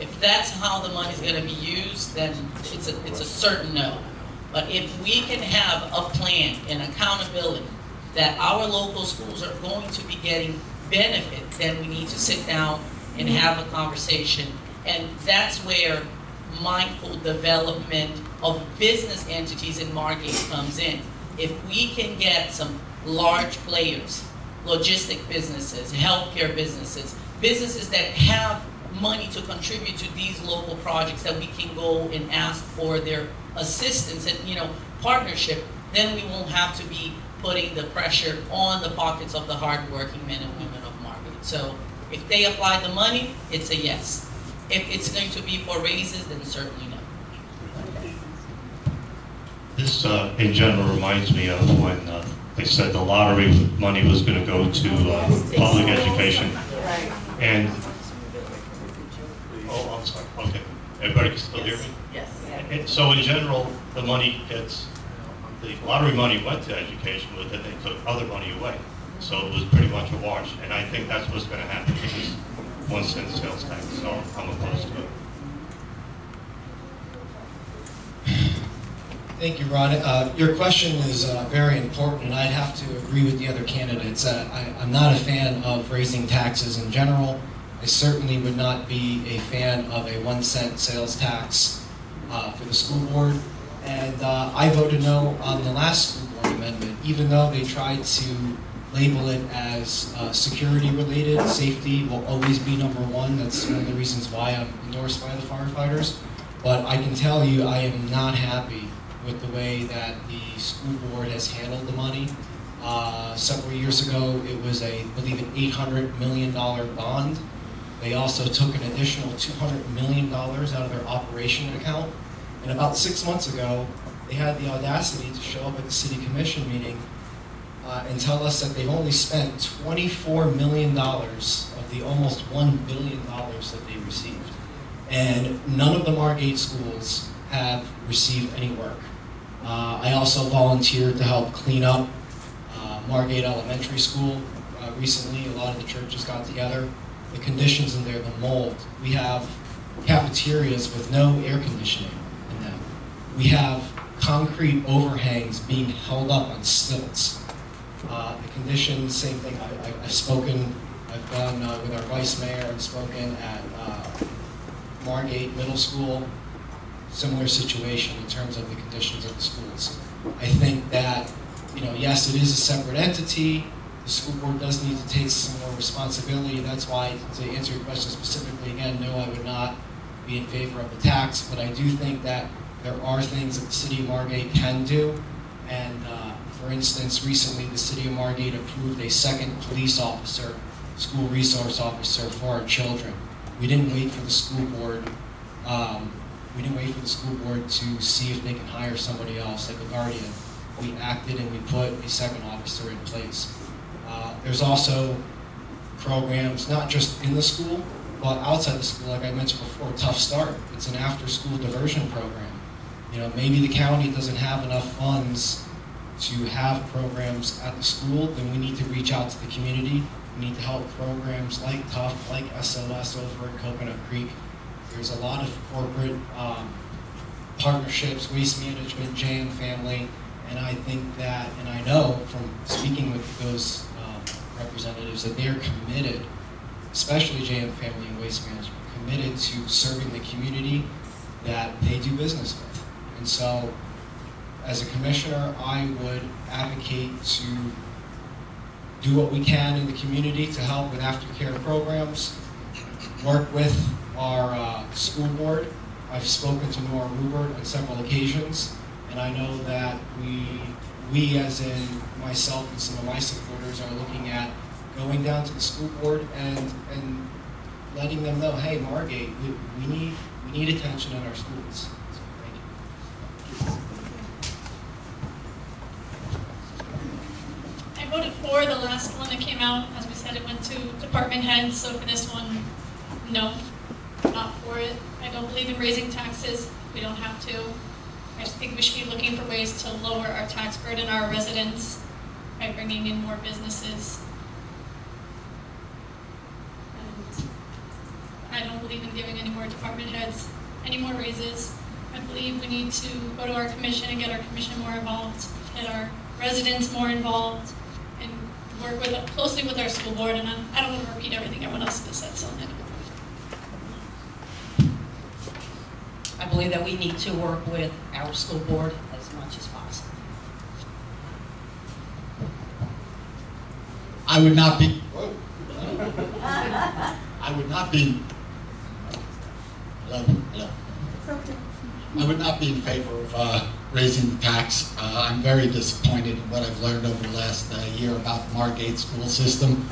If that's how the money's going to be used, then it's a certain no. But if we can have a plan and accountability that our local schools are going to be getting benefit, then we need to sit down and have a conversation. And that's where mindful development of business entities in Margate comes in. If we can get some large players, logistic businesses, healthcare businesses, businesses that have money to contribute to these local projects, that we can go and ask for their assistance and, you know, partnership, then we won't have to be putting the pressure on the pockets of the hardworking men and women of Margate. So if they apply the money, it's a yes. If it's going to be for raises, then certainly no. This, in general, reminds me of when they said the lottery money was going to go to public education. And, oh, I'm sorry, okay. Everybody can still hear me? Yes. And so in general, the money gets, the lottery money went to education, but then they took other money away. So it was pretty much a wash. And I think that's what's going to happen with this 1 cent sales tax. So I'm opposed to it. Thank you, Ron. Your question is very important, and I'd have to agree with the other candidates. I'm not a fan of raising taxes in general. I certainly would not be a fan of a 1 cent sales tax for the school board. And I voted no on the last school board amendment, even though they tried to label it as security related. Safety will always be #1. That's one of the reasons why I'm endorsed by the firefighters. But I can tell you I am not happy with the way that the school board has handled the money. Several years ago, it was I believe an $800 million bond. They also took an additional $200 million out of their operation account. And about 6 months ago, they had the audacity to show up at the city commission meeting and tell us that they've only spent $24 million of the almost $1 billion that they received. And none of the Margate schools have received any work. I also volunteered to help clean up Margate Elementary School recently. A lot of the churches got together. The conditions in there, the mold. We have cafeterias with no air conditioning in them. We have concrete overhangs being held up on stilts. The conditions, same thing. I've gone with our vice mayor, I've spoken at Margate Middle School. Similar situation in terms of the conditions of the schools. I think that, you know, yes, it is a separate entity. The school board does need to take some more responsibility. That's why, to answer your question specifically, again, no, I would not be in favor of the tax, but I do think that there are things that the city of Margate can do. And for instance, recently the city of Margate approved a second police officer, school resource officer for our children. We didn't wait for the school board. We didn't wait for the school board to see if they can hire somebody else, like a guardian. We acted and we put a second officer in place. There's also programs, not just in the school, but outside the school, like I mentioned before, Tough Start. It's an after-school diversion program. You know, maybe the county doesn't have enough funds to have programs at the school, then we need to reach out to the community. We need to help programs like Tough, like SOS over at Coconut Creek. There's a lot of corporate partnerships, waste management, JM Family, and I think that, and I know from speaking with those representatives that they're committed, especially JM Family and Waste Management, committed to serving the community that they do business with. And so, as a commissioner, I would advocate to do what we can in the community to help with aftercare programs, work with our school board. I've spoken to Nora Rubert on several occasions, and I know that we as in myself and some of my supporters are looking at going down to the school board and letting them know, hey, Margate, we need attention in our schools. So, thank you. I voted for the last one that came out. As we said, it went to department heads, so for this one, no, not for it. I don't believe in raising taxes. We don't have to. I just think we should be looking for ways to lower our tax burden on our residents by bringing in more businesses. And I don't believe in giving any more department heads any more raises. I believe we need to go to our commission and get our commission more involved, get our residents more involved, and work closely with our school board. And I don't want to repeat everything everyone else has said, so I believe that we need to work with our school board as much as possible. I would not be in favor of raising the tax. I'm very disappointed in what I've learned over the last year about the Margate school system.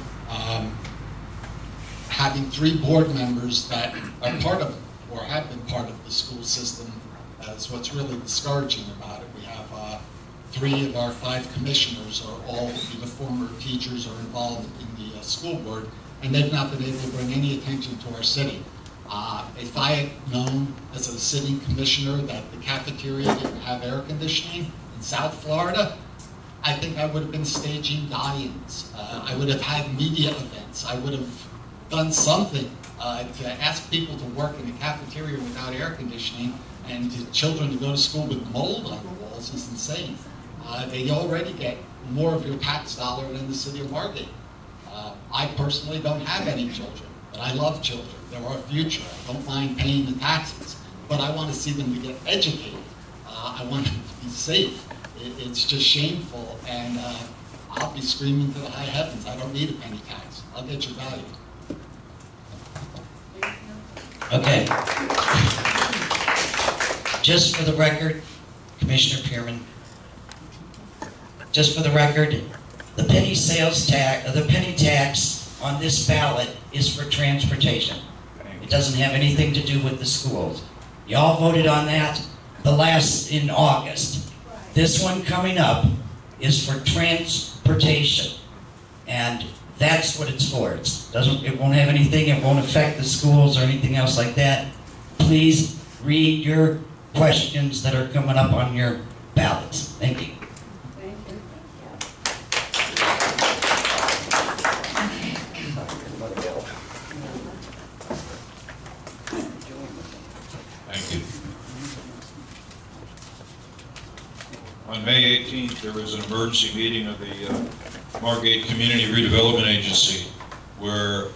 Having 3 board members that are part of or have been part of the school system is what's really discouraging about it. We have 3 of our 5 commissioners are all either former teachers or involved in the school board, and they've not been able to bring any attention to our city. If I had known as a city commissioner that the cafeteria didn't have air conditioning in South Florida, I think I would have been staging die-ins. I would have had media events. I would have done something to ask people to work in the cafeteria without air conditioning and to children to go to school with mold on the walls is insane. They already get more of your tax dollar than the city of Margate. I personally don't have any children, but I love children. They're our future. I don't mind paying the taxes, but I want to see them to get educated. I want them to be safe. It's just shameful, and I'll be screaming to the high heavens. I don't need a penny tax. I'll get your value. Okay. Just for the record, Commissioner Pierman, just for the record, the penny sales tax, the penny tax on this ballot is for transportation. It doesn't have anything to do with the schools. Y'all voted on that in August. This one coming up is for transportation, and that's what it's for. It won't have anything, it won't affect the schools or anything else like that. Please read your questions that are coming up on your ballots. Thank you. Thank you. On May 18th, there was an emergency meeting of the Margate Community Redevelopment Agency where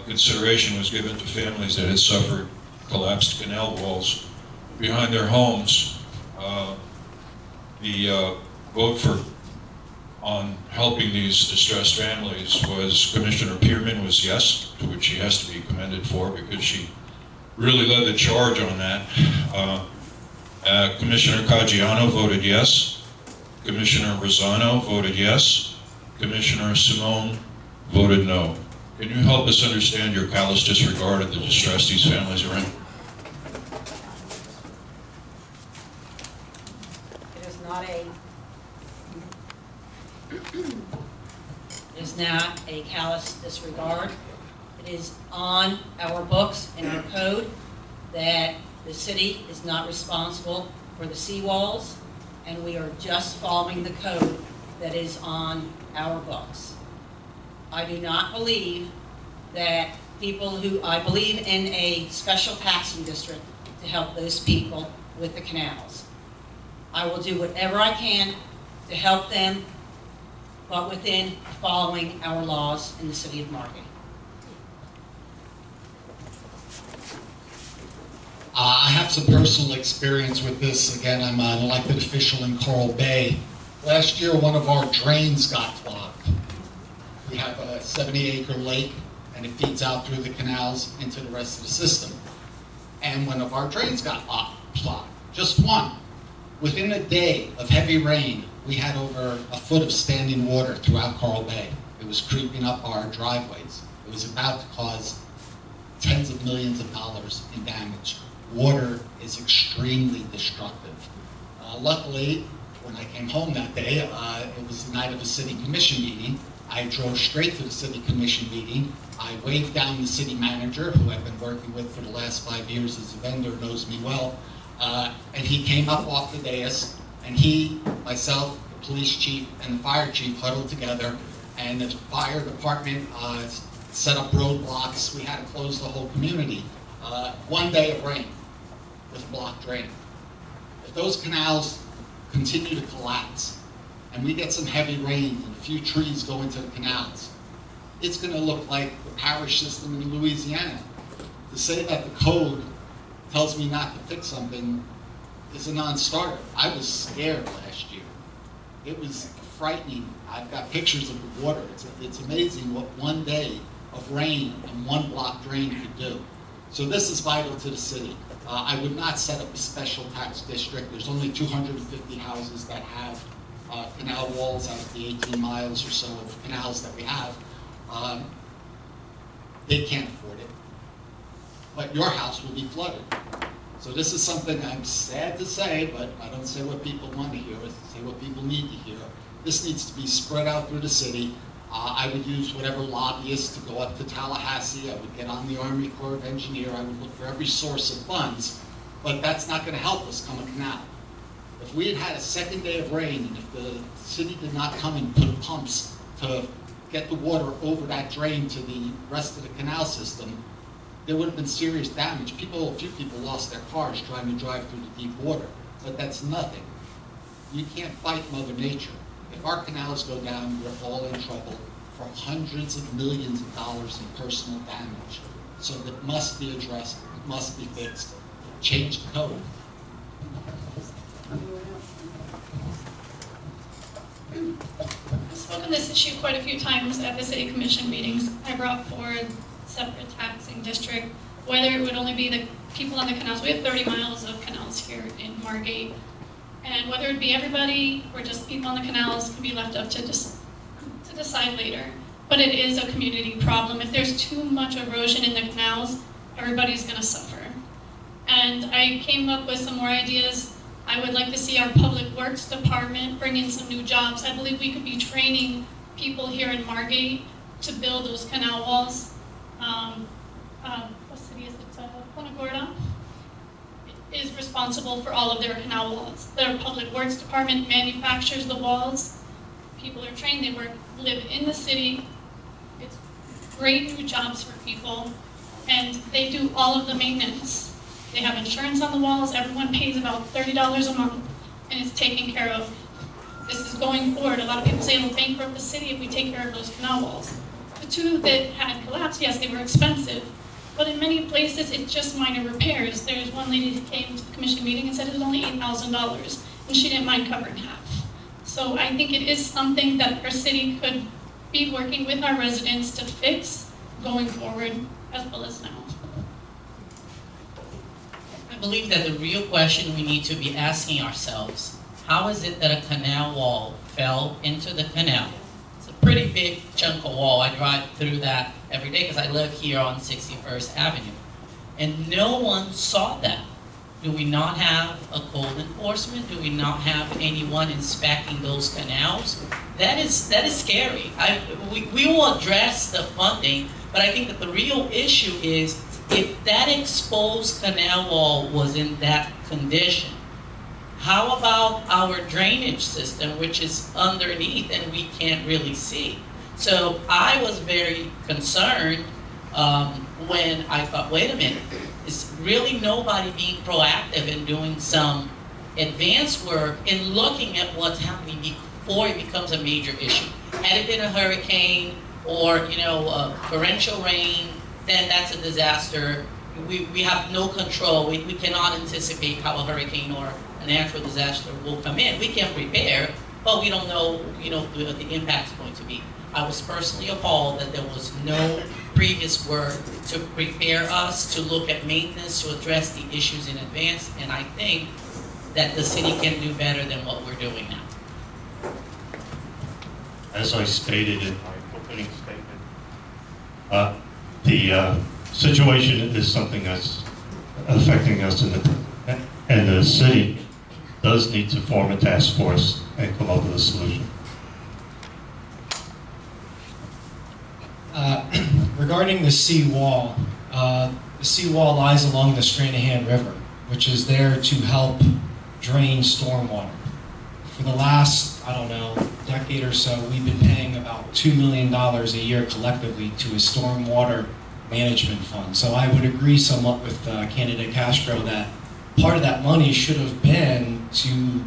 consideration was given to families that had suffered collapsed canal walls behind their homes. The vote on helping these distressed families was Commissioner Pierman was yes, to which she has to be commended for because she really led the charge on that. Commissioner Caggiano voted yes. Commissioner Rosano voted yes. Commissioner Simone voted no. Can you help us understand your callous disregard of the distress these families are in? It is not a callous disregard. It is on our books and our code that the city is not responsible for the seawalls, and we are just following the code that is on our books. I do not believe that I believe in a special taxing district to help those people with the canals. I will do whatever I can to help them, but within following our laws in the city of Margate. I have some personal experience with this. Again, I'm an elected official in Coral Bay. Last year, one of our drains got clogged. We have a 70-acre lake, and it feeds out through the canals into the rest of the system. And one of our drains got clogged, just one. Within a day of heavy rain, we had over a foot of standing water throughout Coral Bay. It was creeping up our driveways. It was about to cause tens of millions of dollars in damage. Water is extremely destructive. Luckily, when I came home that day, it was the night of a city commission meeting. I drove straight to the city commission meeting. I waved down the city manager, who I've been working with for the last 5 years as a vendor, knows me well. And he came up off the dais, and he, myself, the police chief, and the fire chief huddled together, and the fire department set up roadblocks. We had to close the whole community. 1 day of rain with blocked drain. If those canals continue to collapse, and we get some heavy rain and a few trees go into the canals, it's going to look like the parish system in Louisiana. To say that the code tells me not to fix something is a non-starter. I was scared last year. It was frightening. I've got pictures of the water. It's amazing what 1 day of rain and one block drain could do. So this is vital to the city. I would not set up a special tax district. There's only 250 houses that have canal walls out of the 18 miles or so of canals that we have. They can't afford it. But your house will be flooded. So this is something I'm sad to say, but I don't say what people want to hear, I say what people need to hear. This needs to be spread out through the city. I would use whatever lobbyists to go up to Tallahassee. I would get on the Army Corps of Engineers. I would look for every source of funds, but that's not going to help us come a canal. If we had had a second day of rain, and if the city did not come and put pumps to get the water over that drain to the rest of the canal system, there would have been serious damage. A few people lost their cars trying to drive through the deep water, but that's nothing. You can't fight Mother Nature. If our canals go down, we're all in trouble for hundreds of millions of dollars in personal damage. So that must be addressed, it must be fixed. Change the code. I've spoken this issue quite a few times at the city commission meetings. I brought forward separate taxing district, whether it would only be the people on the canals. We have 30 miles of canals here in Margate. And whether it be everybody or just people on the canals can be left up to decide later. But it is a community problem. If there's too much erosion in the canals, everybody's going to suffer. And I came up with some more ideas. I would like to see our public works department bring in some new jobs. I believe we could be training people here in Margate to build those canal walls. What city is it? Punta Gorda is responsible for all of their canal walls. Their public works department manufactures the walls. People are trained, they live in the city. It's great new jobs for people, and they do all of the maintenance. They have insurance on the walls, everyone pays about $30 a month, and it's taken care of. This is going forward. A lot of people say it'll bankrupt the city if we take care of those canal walls. The two that had collapsed, yes, they were expensive, but in many places it's just minor repairs. There's one lady that came to the commission meeting and said it was only $8,000, and she didn't mind covering half. So I think it is something that our city could be working with our residents to fix going forward as well as now. I believe that the real question we need to be asking ourselves, how is it that a canal wall fell into the canal? It's a pretty big chunk of wall. I drive through that every day because I live here on 61st Avenue. And no one saw that. Do we not have a code enforcement? Do we not have anyone inspecting those canals? That is scary. We will address the funding, but I think that the real issue is if that exposed canal wall was in that condition, how about our drainage system, which is underneath and we can't really see? So I was very concerned when I thought, wait a minute, is really nobody being proactive in doing some advanced work in looking at what's happening before it becomes a major issue? Had it been a hurricane or torrential rain, then that's a disaster we have no control. We cannot anticipate how a hurricane or a natural disaster will come in. We can prepare, but we don't know, what the impact is going to be. I was personally appalled that there was no previous work to prepare us, to look at maintenance, to address the issues in advance, and I think that the city can do better than what we're doing now. As I stated in my opening statement, the situation is something that's affecting us and the city does need to form a task force and come up with a solution. Regarding the seawall lies along the Stranahan River, which is there to help drain stormwater. For the last, decade or so, we've been paying about $2 million a year collectively to a stormwater management fund. So I would agree somewhat with candidate Castro that part of that money should have been to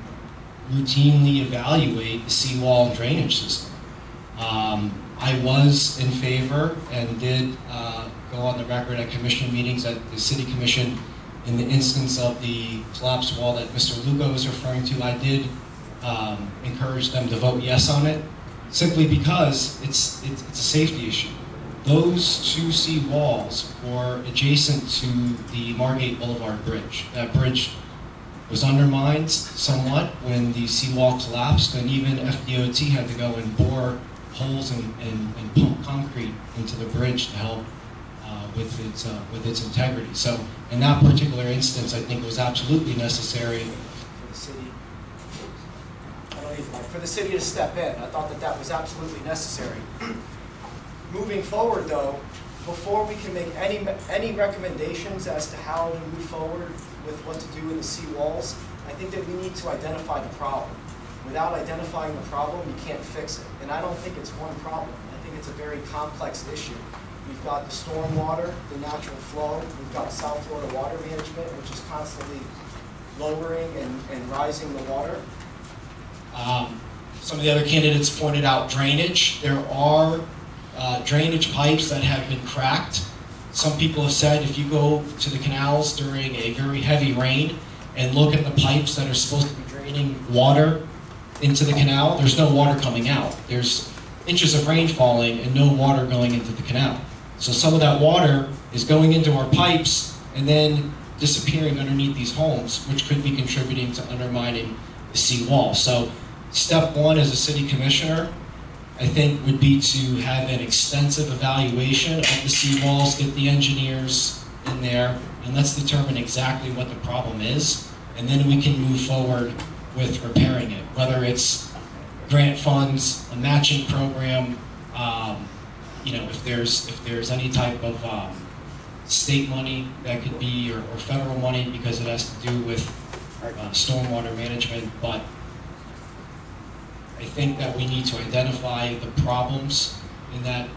routinely evaluate the seawall drainage system. I was in favor and did go on the record at commission meetings at the City Commission in the instance of the collapsed wall that Mr. Lugo was referring to. I did encourage them to vote yes on it, simply because it's a safety issue. Those two sea walls were adjacent to the Margate Boulevard Bridge. That bridge was undermined somewhat when the seawall collapsed, and even FDOT had to go and bore holes and pump concrete into the bridge to help with its integrity. So in that particular instance, I think it was absolutely necessary for the city to step in. I thought that was absolutely necessary. Moving forward, though, before we can make any recommendations as to how to move forward with what to do with the seawalls, I think that we need to identify the problem. Without identifying the problem, you can't fix it. And I don't think it's one problem. I think it's a very complex issue. We've got the stormwater, the natural flow. We've got South Florida Water Management, which is constantly lowering and rising the water. Some of the other candidates pointed out drainage. There are drainage pipes that have been cracked. Some people have said if you go to the canals during a very heavy rain and look at the pipes that are supposed to be draining water into the canal, there's no water coming out. There's inches of rain falling and no water going into the canal. So some of that water is going into our pipes and then disappearing underneath these homes, which could be contributing to undermining the seawall. So step one as a city commissioner, I think, would be to have an extensive evaluation of the seawalls, get the engineers in there, and let's determine exactly what the problem is, and then we can move forward with repairing it, whether it's grant funds, a matching program, if there's any type of state money that could be, or federal money, because it has to do with stormwater management. But I think that we need to identify the problems in that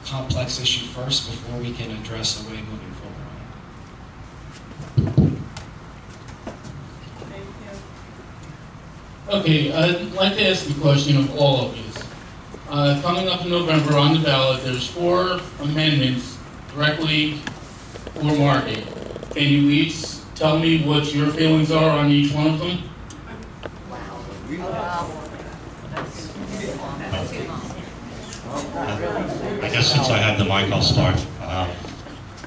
complex issue first before we can address a way moving forward. Okay, I'd like to ask the question of all of you. Coming up in November on the ballot, there's 4 amendments directly for Margate. Can you each tell me what your feelings are on each one of them? I guess since I have the mic, I'll start.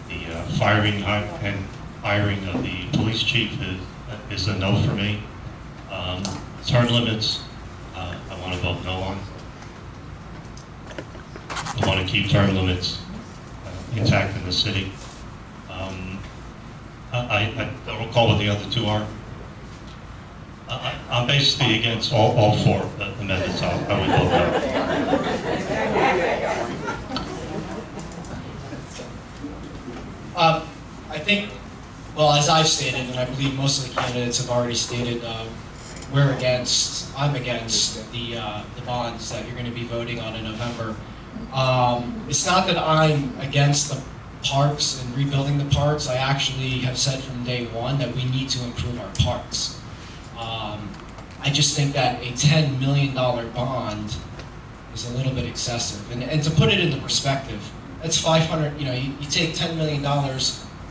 The firing and hiring of the police chief is a no for me. Term limits, I want to vote no on. I want to keep term limits intact in the city. I don't recall what the other 2 are. I'm basically against all 4 amendments. I would vote no. I think, well, as I've stated, and I believe most of the candidates have already stated, I'm against the bonds that you're going to be voting on in November. It's not that I'm against the parks and rebuilding the parks. I actually have said from day one that we need to improve our parks. I just think that a $10 million bond is a little bit excessive. And to put it into perspective, that's 500, you take $10 million,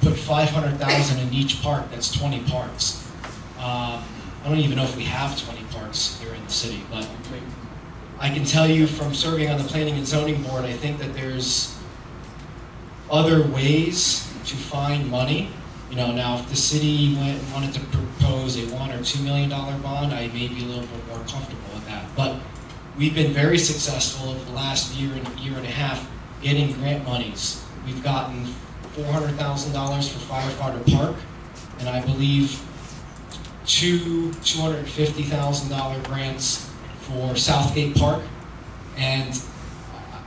put 500,000 in each park, that's 20 parks. I don't even know if we have 20 parks here in the city, but I can tell you from serving on the Planning and Zoning Board, I think that there's other ways to find money. You know, now if the city wanted to propose a $1 or $2 million bond, I may be a little bit more comfortable with that. But we've been very successful over the last year and a half getting grant monies. We've gotten $400,000 for Firefighter Park, and I believe two $250,000 grants for Southgate Park. And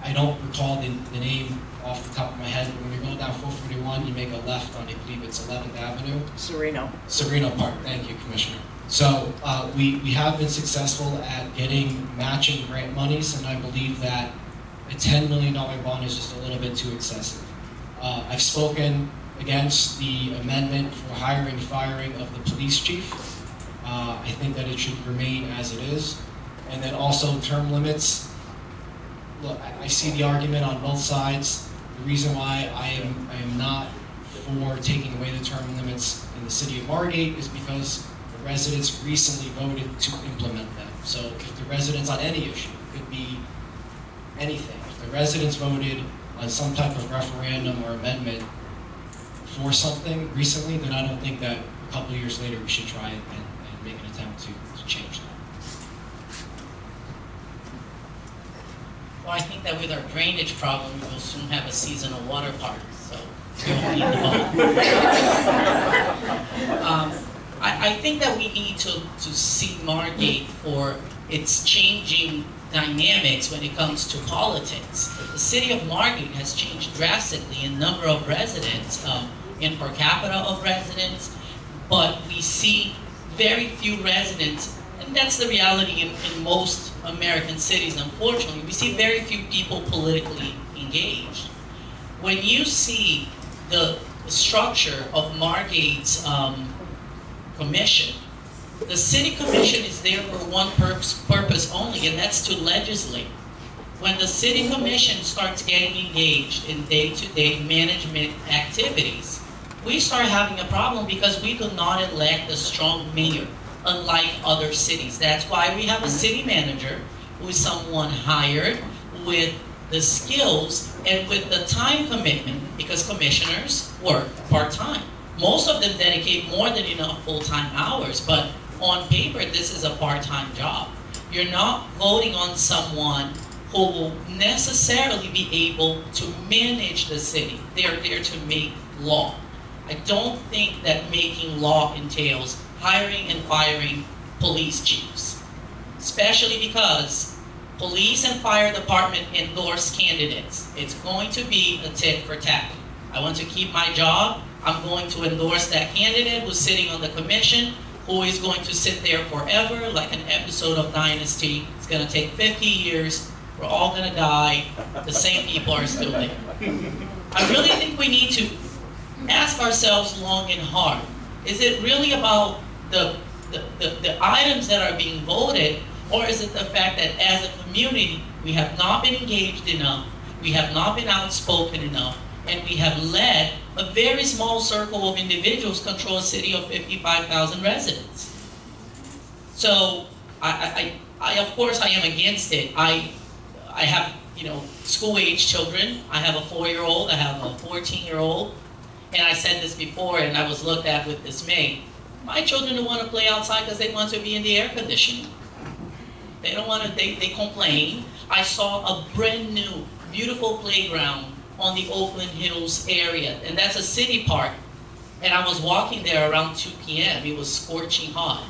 I don't recall the name off the top of my head, but when you're going down 441, you make a left on, I believe it's 11th Avenue. Sereno Park, thank you, Commissioner. So we have been successful at getting matching grant monies, and I believe that a $10 million bond is just a little bit too excessive. I've spoken against the amendment for hiring and firing of the police chief. I think that it should remain as it is. And then also term limits. Look, I see the argument on both sides. The reason why I am not for taking away the term limits in the city of Margate is because the residents recently voted to implement them. So if the residents on any issue, it could be anything, if the residents voted on some type of referendum or amendment for something recently, then I don't think that a couple of years later we should try and make an attempt to change that. Well, I think that with our drainage problem, we'll soon have a seasonal water park, so we won't need the boat. I think that we need to see Margate for its changing dynamics when it comes to politics. The city of Margate has changed drastically in number of residents, in per capita of residents, but we see very few residents, and that's the reality in most American cities, unfortunately. We see very few people politically engaged. When you see the structure of Margate's commission, the city commission is there for one purpose only, and that's to legislate. When the city commission starts getting engaged in day-to-day management activities, we start having a problem because we do not elect a strong mayor, unlike other cities. That's why we have a city manager who is someone hired with the skills and with the time commitment, because commissioners work part-time. Most of them dedicate more than enough full-time hours, but on paper, this is a part-time job. You're not voting on someone who will necessarily be able to manage the city. They're there to make law. I don't think that making law entails hiring and firing police chiefs, especially because police and fire department endorse candidates. It's going to be a tit for tat. I want to keep my job. I'm going to endorse that candidate who's sitting on the commission, who is going to sit there forever, like an episode of Dynasty. It's going to take 50 years. We're all going to die. The same people are still there. I really think we need to ask ourselves long and hard. Is it really about the items that are being voted, or is it the fact that as a community, we have not been engaged enough, we have not been outspoken enough, and we have let a very small circle of individuals control a city of 55,000 residents? So, I of course, I am against it. I have, school-age children. I have a 4-year-old, I have a 14-year-old, and I said this before, and I was looked at with dismay. My children don't want to play outside because they want to be in the air conditioning. They don't want to, they complain. I saw a brand new, beautiful playground on the Oakland Hills area, and that's a city park. And I was walking there around 2 p.m. It was scorching hot.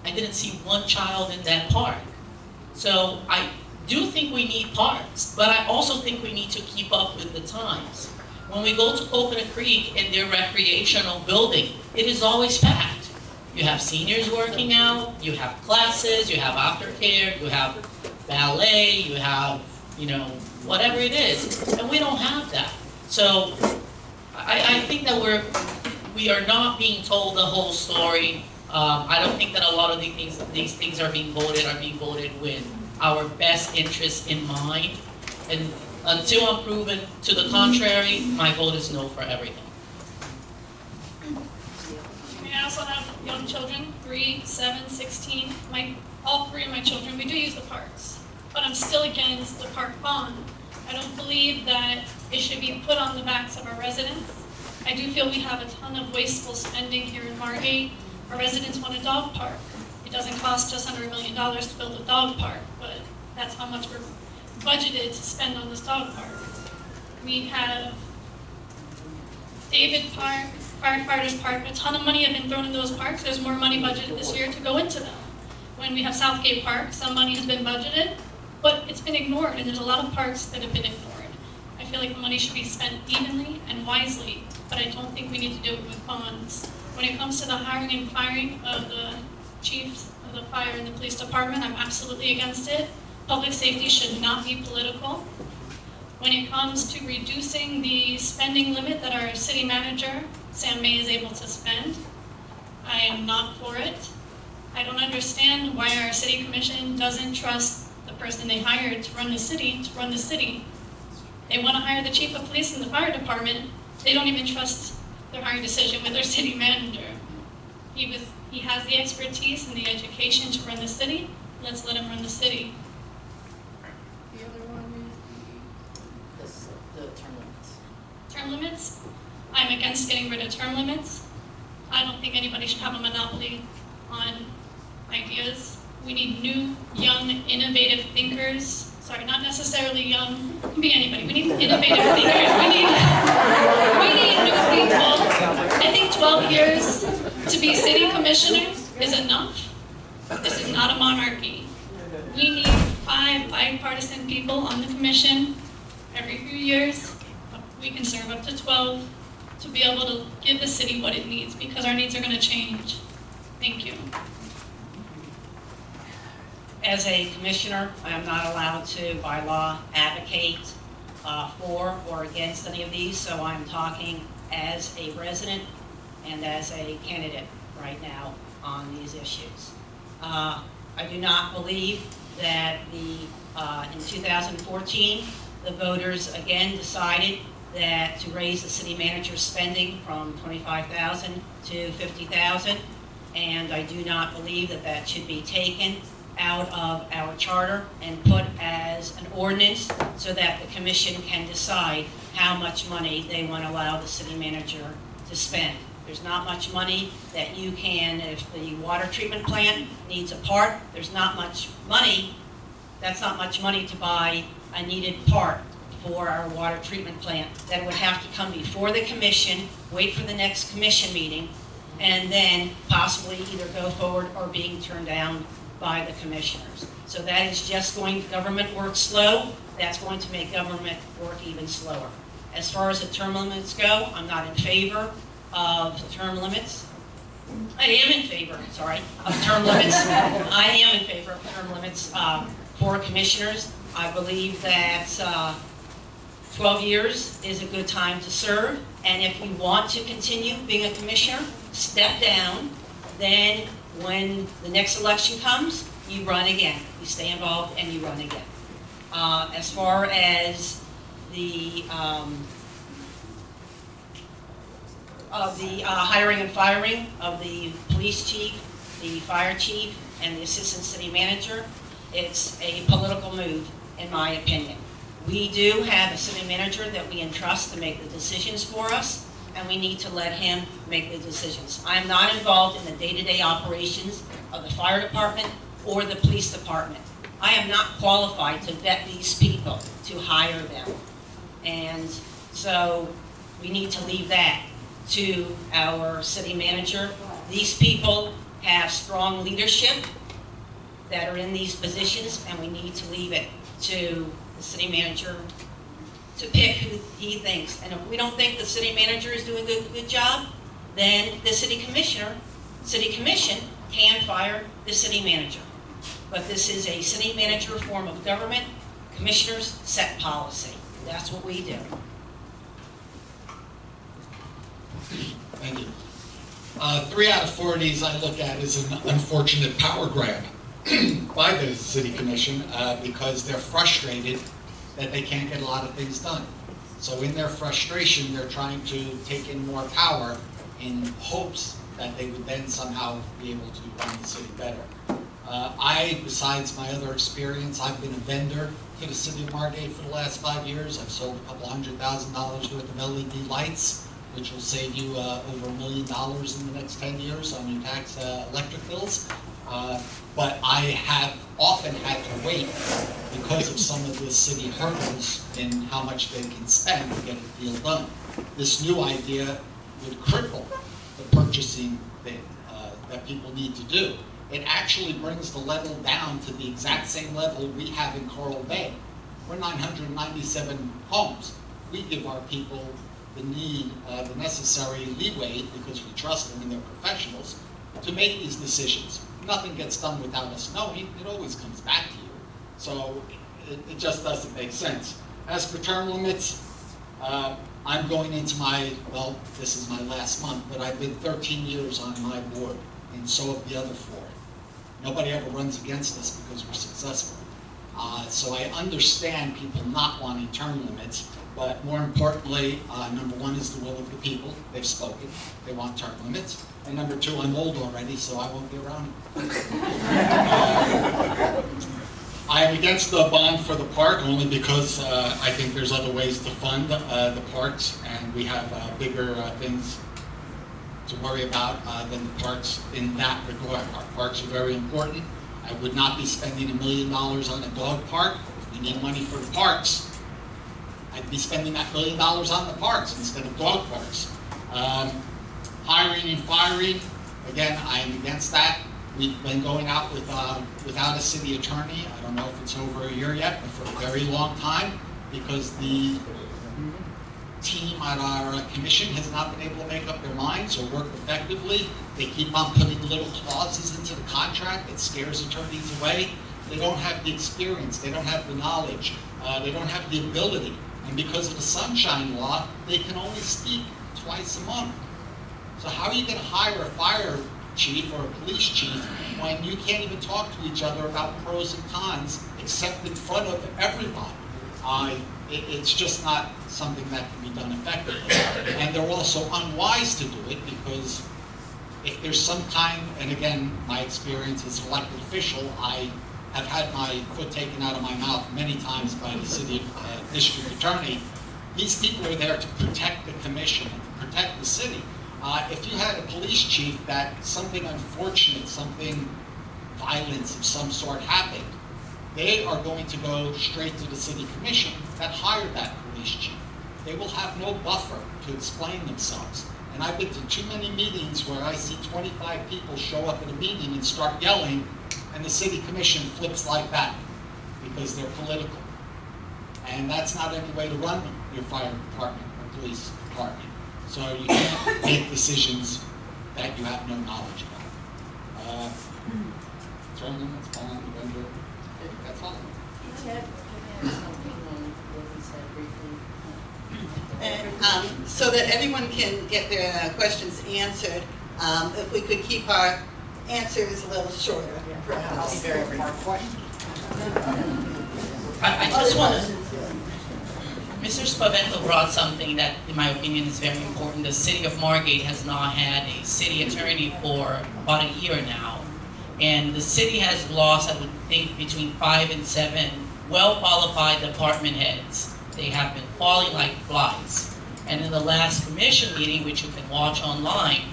I didn't see one child in that park. So I do think we need parks, but I also think we need to keep up with the times. When we go to Coconut Creek and their recreational building, it is always packed. You have seniors working out, you have classes, you have aftercare, you have ballet, you have, whatever it is. And we don't have that. So I think that we are not being told the whole story. I don't think that a lot of these things are being voted with our best interests in mind. And until I'm proven to the contrary, my vote is no for everything. I also have young children, 3, 7, 16. All 3 of my children, we do use the parks. But I'm still against the park bond. I don't believe that it should be put on the backs of our residents. I do feel we have a ton of wasteful spending here in Margate. Our residents want a dog park. It doesn't cost just under $1 million to build a dog park, but that's how much we're budgeted to spend on this dog park. We have David Park, Firefighters Park, a ton of money have been thrown in those parks. There's more money budgeted this year to go into them. When we have Southgate Park, some money has been budgeted, but it's been ignored, and there's a lot of parks that have been ignored. I feel like the money should be spent evenly and wisely, but I don't think we need to do it with bonds. When it comes to the hiring and firing of the chiefs of the fire and the police department, I'm absolutely against it. Public safety should not be political. When it comes to reducing the spending limit that our city manager, Sam May, is able to spend, I am not for it. I don't understand why our city commission doesn't trust the person they hired to run the city. They want to hire the chief of police and the fire department. They don't even trust their hiring decision with their city manager. He has the expertise and the education to run the city. Let's let him run the city. The other one is The term limits. term limits. I'm against getting rid of term limits. I don't think anybody should have a monopoly on ideas. We need new, young, innovative thinkers. Sorry, not necessarily young, it can be anybody. We need innovative thinkers. We need new people. I think 12 years to be city commissioner is enough. This is not a monarchy. We need 5 bipartisan people on the commission every few years. We can serve up to 12 to be able to give the city what it needs, because our needs are going to change. Thank you. As a commissioner, I am not allowed to, by law, advocate for or against any of these, so I'm talking as a resident and as a candidate right now on these issues. I do not believe that in 2014, the voters again decided that to raise the city manager's spending from $25,000 to $50,000, and I do not believe that that should be taken out of our charter and put as an ordinance so that the commission can decide how much money they want to allow the city manager to spend. There's not much money that you can, if the water treatment plant needs a part, there's not much money, that's not much money to buy a needed part for our water treatment plant. That would have to come before the commission, wait for the next commission meeting, and then possibly either go forward or being turned down by the commissioners. So that is just going, government works slow, that's going to make government work even slower. As far as the term limits go, I'm not in favor of term limits. I am in favor, sorry, of term limits. I am in favor of term limits for commissioners. I believe that 12 years is a good time to serve, and if you want to continue being a commissioner, step down, then when the next election comes, you run again. You stay involved and you run again. As far as the hiring and firing of the police chief, the fire chief, and the assistant city manager, it's a political move, in my opinion. We do have a city manager that we entrust to make the decisions for us, and we need to let him make the decisions. I am not involved in the day-to-day operations of the fire department or the police department. I am not qualified to vet these people, to hire them. And so we need to leave that to our city manager. These people have strong leadership that are in these positions, and we need to leave it to the city manager to pick who he thinks. And if we don't think the city manager is doing a good job, then the city commission can fire the city manager. But this is a city manager form of government. Commissioners set policy. That's what we do. Thank you. 3 out of 4 of these I look at as an unfortunate power grab by the city commission because they're frustrated that they can't get a lot of things done. So in their frustration, they're trying to take in more power in hopes that they would then somehow be able to run the city better. I, besides my other experience, I've been a vendor for the city of Margate for the last 5 years. I've sold a couple $100,000 worth of LED lights, which will save you over $1 million in the next 10 years on your tax electric bills. But I have often had to wait because of some of the city hurdles in how much they can spend to get a deal done. This new idea would cripple the purchasing that people need to do. It actually brings the level down to the exact same level we have in Coral Bay. We're 997 homes. We give our people the necessary leeway, because we trust them and they're professionals, to make these decisions. Nothing gets done without us knowing. It always comes back to you. So it just doesn't make sense. As for term limits, I'm going into well, this is my last month, but I've been 13 years on my board, and so have the other 4. Nobody ever runs against us because we're successful. So I understand people not wanting term limits, but more importantly, number 1 is the will of the people. They've spoken. They want term limits. And number 2, I'm old already, so I won't be around. I am against the bond for the park only because I think there's other ways to fund the parks, and we have bigger things to worry about than the parks in that regard. Our parks are very important. I would not be spending $1 million on a dog park. If we need money for the parks, I'd be spending that $1 million on the parks instead of dog parks. Hiring and firing, again, I'm against that. We've been going out without a city attorney. I don't know if it's over a year yet, but for a very long time, because the team at our commission has not been able to make up their minds or work effectively. They keep on putting little clauses into the contract that scares attorneys away. They don't have the experience, they don't have the knowledge, they don't have the ability. And because of the Sunshine Law, they can only speak twice a month. So how are you going to hire a fire chief or a police chief when you can't even talk to each other about pros and cons except in front of everyone? It's just not something that can be done effectively. And they're also unwise to do it, because if there's some kind, and again, my experience as an elected official, I have had my foot taken out of my mouth many times by the city district attorney. These people are there to protect the commission and to protect the city. If you had a police chief that something unfortunate, something violence of some sort happened, they are going to go straight to the city commission that hired that police chief. They will have no buffer to explain themselves. And I've been to too many meetings where I see 25 people show up at a meeting and start yelling, and the city commission flips like that because they're political. And that's not any way to run your fire department or police department. So you can't make decisions that you have no knowledge about. Term limits, bond, vendor, that's all. And so that everyone can get their questions answered, if we could keep our answers a little shorter, perhaps. I just want to, Mr. Spavento brought something that, in my opinion, is very important. The city of Margate has not had a city attorney for about a year now. And the city has lost, I would think, between 5 and 7 well-qualified department heads. They have been falling like flies. And in the last commission meeting, which you can watch online,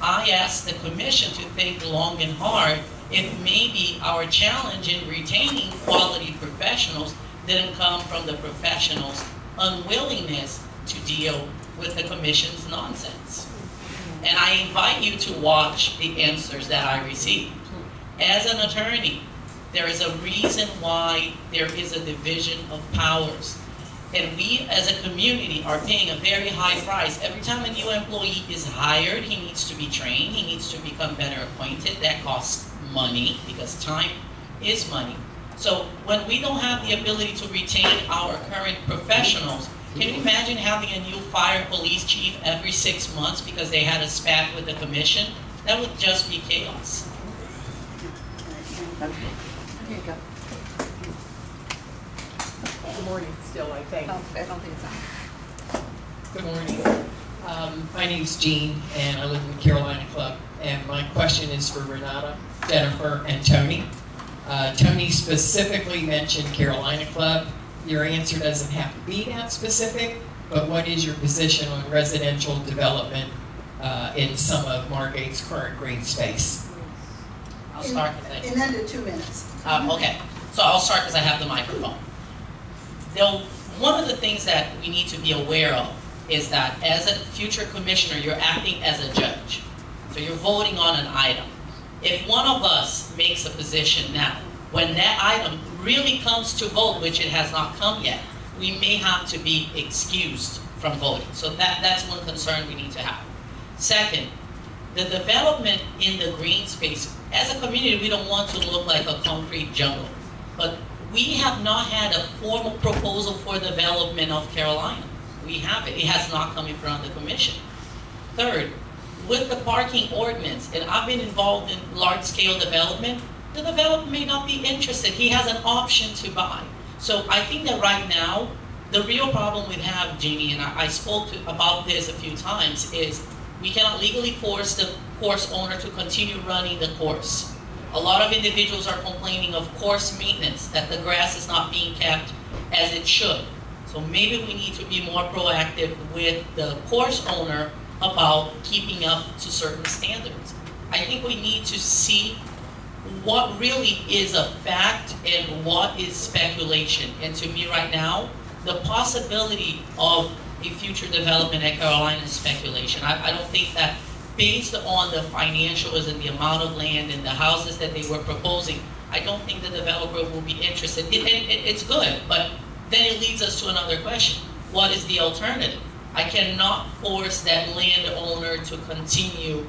I asked the commission to think long and hard if maybe our challenge in retaining quality professionals didn't come from the professionals' unwillingness to deal with the commission's nonsense. And I invite you to watch the answers that I received. As an attorney, there is a reason why there is a division of powers. And we as a community are paying a very high price. Every time a new employee is hired, he needs to be trained, he needs to become better acquainted. That costs money, because time is money. So when we don't have the ability to retain our current professionals, can you imagine having a new fire police chief every 6 months because they had a spat with the commission? That would just be chaos. Good morning still, I think. Oh, I don't think so. Good morning. My name's Jean, and I live in the Carolina Club. And my question is for Renata, Jennifer, and Tony. Tony specifically mentioned Carolina Club. Your answer doesn't have to be that specific, but what is your position on residential development in some of Margate's current green space? I'll start. In under 2 minutes. Okay, so I'll start because I have the microphone. One of the things that we need to be aware of is that as a future commissioner, you're acting as a judge. So you're voting on an item. If one of us makes a position now, when that item really comes to vote, which it has not come yet, we may have to be excused from voting. So that's one concern we need to have. Second, the development in the green space, as a community, we don't want to look like a concrete jungle. But we have not had a formal proposal for development of Carolina. We have it. It has not come in front of the commission. Third, with the parking ordinance, and I've been involved in large-scale development, the developer may not be interested. He has an option to buy. So I think that right now, the real problem we have, Jeannie, and I spoke about this a few times, is we cannot legally force the course owner to continue running the course. A lot of individuals are complaining of course maintenance, that the grass is not being kept as it should. So maybe we need to be more proactive with the course owner about keeping up to certain standards. I think we need to see what really is a fact and what is speculation. And to me right now, the possibility of a future development at Carolina is speculation. I don't think that based on the financials and the amount of land and the houses that they were proposing, I don't think the developer will be interested. It's good, but then it leads us to another question. What is the alternative? I cannot force that landowner to continue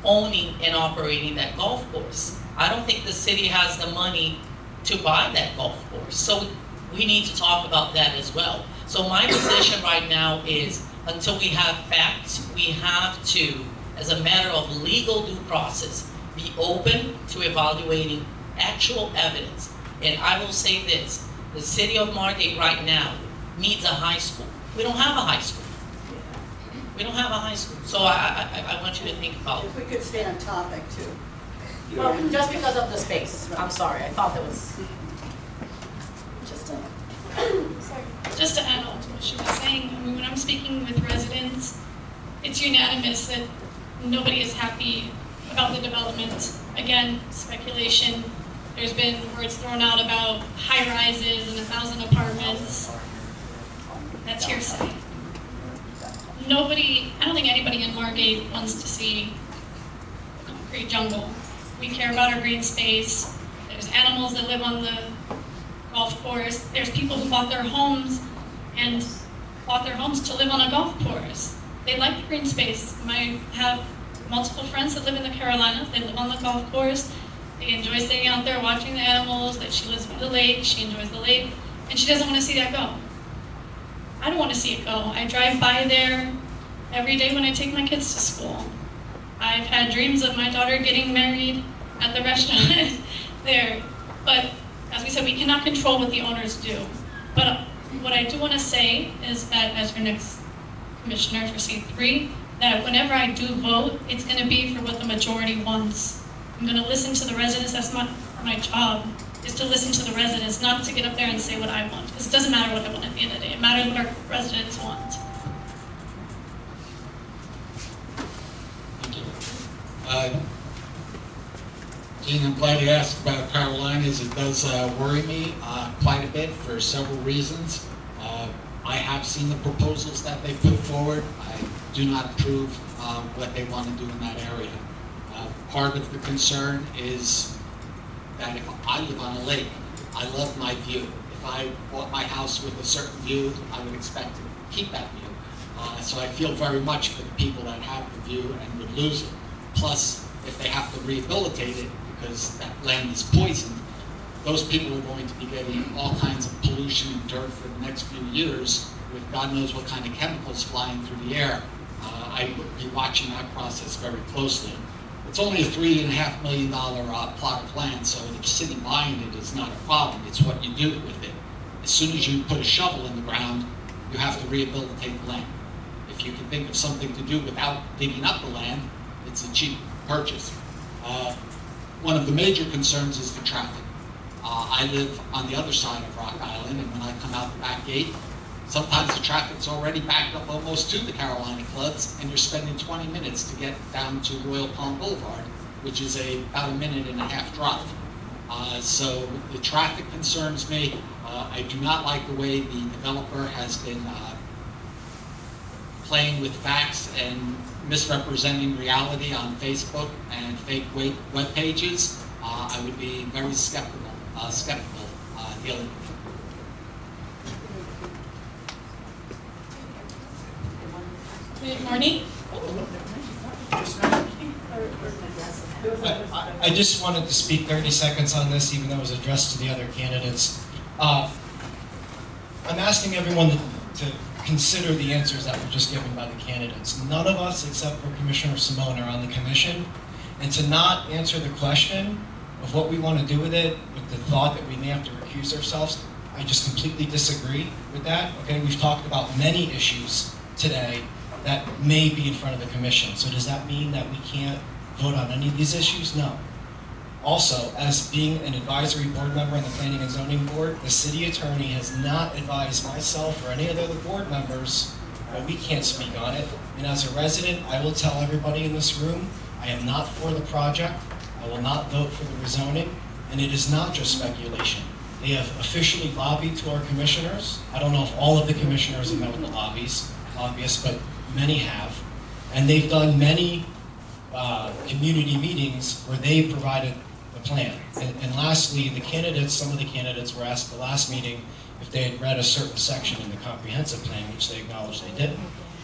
owning and operating that golf course. I don't think the city has the money to buy that golf course. So we need to talk about that as well. So my position right now is until we have facts, we have to, as a matter of legal due process, be open to evaluating actual evidence. And I will say this, the city of Margate right now needs a high school. We don't have a high school. We don't have a high school. So I want you to think about it. If we could stay on topic too. Well, just because of the space. I'm sorry, I thought that was Just to add on to what she was saying, I mean, when I'm speaking with residents, it's unanimous that nobody is happy about the development. Again, speculation. There's been words thrown out about high rises and 1,000 apartments. That's hearsay. Nobody, I don't think anybody in Margate wants to see a concrete jungle. We care about our green space. There's animals that live on the golf course. There's people who bought their homes to live on a golf course. They like the green space. I have multiple friends that live in the Carolinas. They live on the golf course. They enjoy staying out there watching the animals. That she lives by the lake. She enjoys the lake, and she doesn't want to see that go. I don't want to see it go. I drive by there every day when I take my kids to school. I've had dreams of my daughter getting married at the restaurant there. But as we said, we cannot control what the owners do. But what I do want to say is that as your next commissioner for C3, that whenever I do vote, it's going to be for what the majority wants. I'm going to listen to the residents. That's my job, is to listen to the residents, not to get up there and say what I want. Because it doesn't matter what I want at the end of the day. It matters what our residents want. Gene, I'm glad you asked about Carolinas. It does worry me quite a bit for several reasons. I have seen the proposals that they put forward. I do not approve what they want to do in that area. Part of the concern is that if I live on a lake, I love my view. If I bought my house with a certain view, I would expect to keep that view. So I feel very much for the people that have the view and would lose it. Plus, if they have to rehabilitate it because that land is poisoned, those people are going to be getting all kinds of pollution and dirt for the next few years with God knows what kind of chemicals flying through the air. I would be watching that process very closely. It's only a $3.5 million plot of land, so the city buying it is not a problem. It's what you do with it. As soon as you put a shovel in the ground, you have to rehabilitate the land. If if you can think of something to do without digging up the land, it's a cheap purchase. One of the major concerns is the traffic. I live on the other side of Rock Island, and when I come out the back gate, sometimes the traffic's already backed up almost to the Carolina Clubs, and you're spending 20 minutes to get down to Royal Palm Boulevard, which is about a minute and a half drive. So the traffic concerns me. I do not like the way the developer has been playing with facts and misrepresenting reality on Facebook and fake web pages. I would be very skeptical dealing with it. Good morning. I just wanted to speak 30 seconds on this, even though it was addressed to the other candidates. I'm asking everyone to consider the answers that were just given by the candidates. None of us, except for Commissioner Simone, are on the commission, and to not answer the question of what we want to do with it, with the thought that we may have to recuse ourselves, I just completely disagree with that. Okay, we've talked about many issues today that may be in front of the commission. So does that mean that we can't vote on any of these issues? No. Also, as being an advisory board member on the Planning and Zoning Board, the city attorney has not advised myself or any of the other board members that we can't speak on it. And as a resident, I will tell everybody in this room, I am not for the project. I will not vote for the rezoning. And it is not just speculation. They have officially lobbied to our commissioners. I don't know if all of the commissioners have met with the lobbyists, but many have. And they've done many community meetings where they provided the plan. And lastly, the candidates, some of the candidates were asked at the last meeting if they had read a certain section in the comprehensive plan, which they acknowledged they didn't.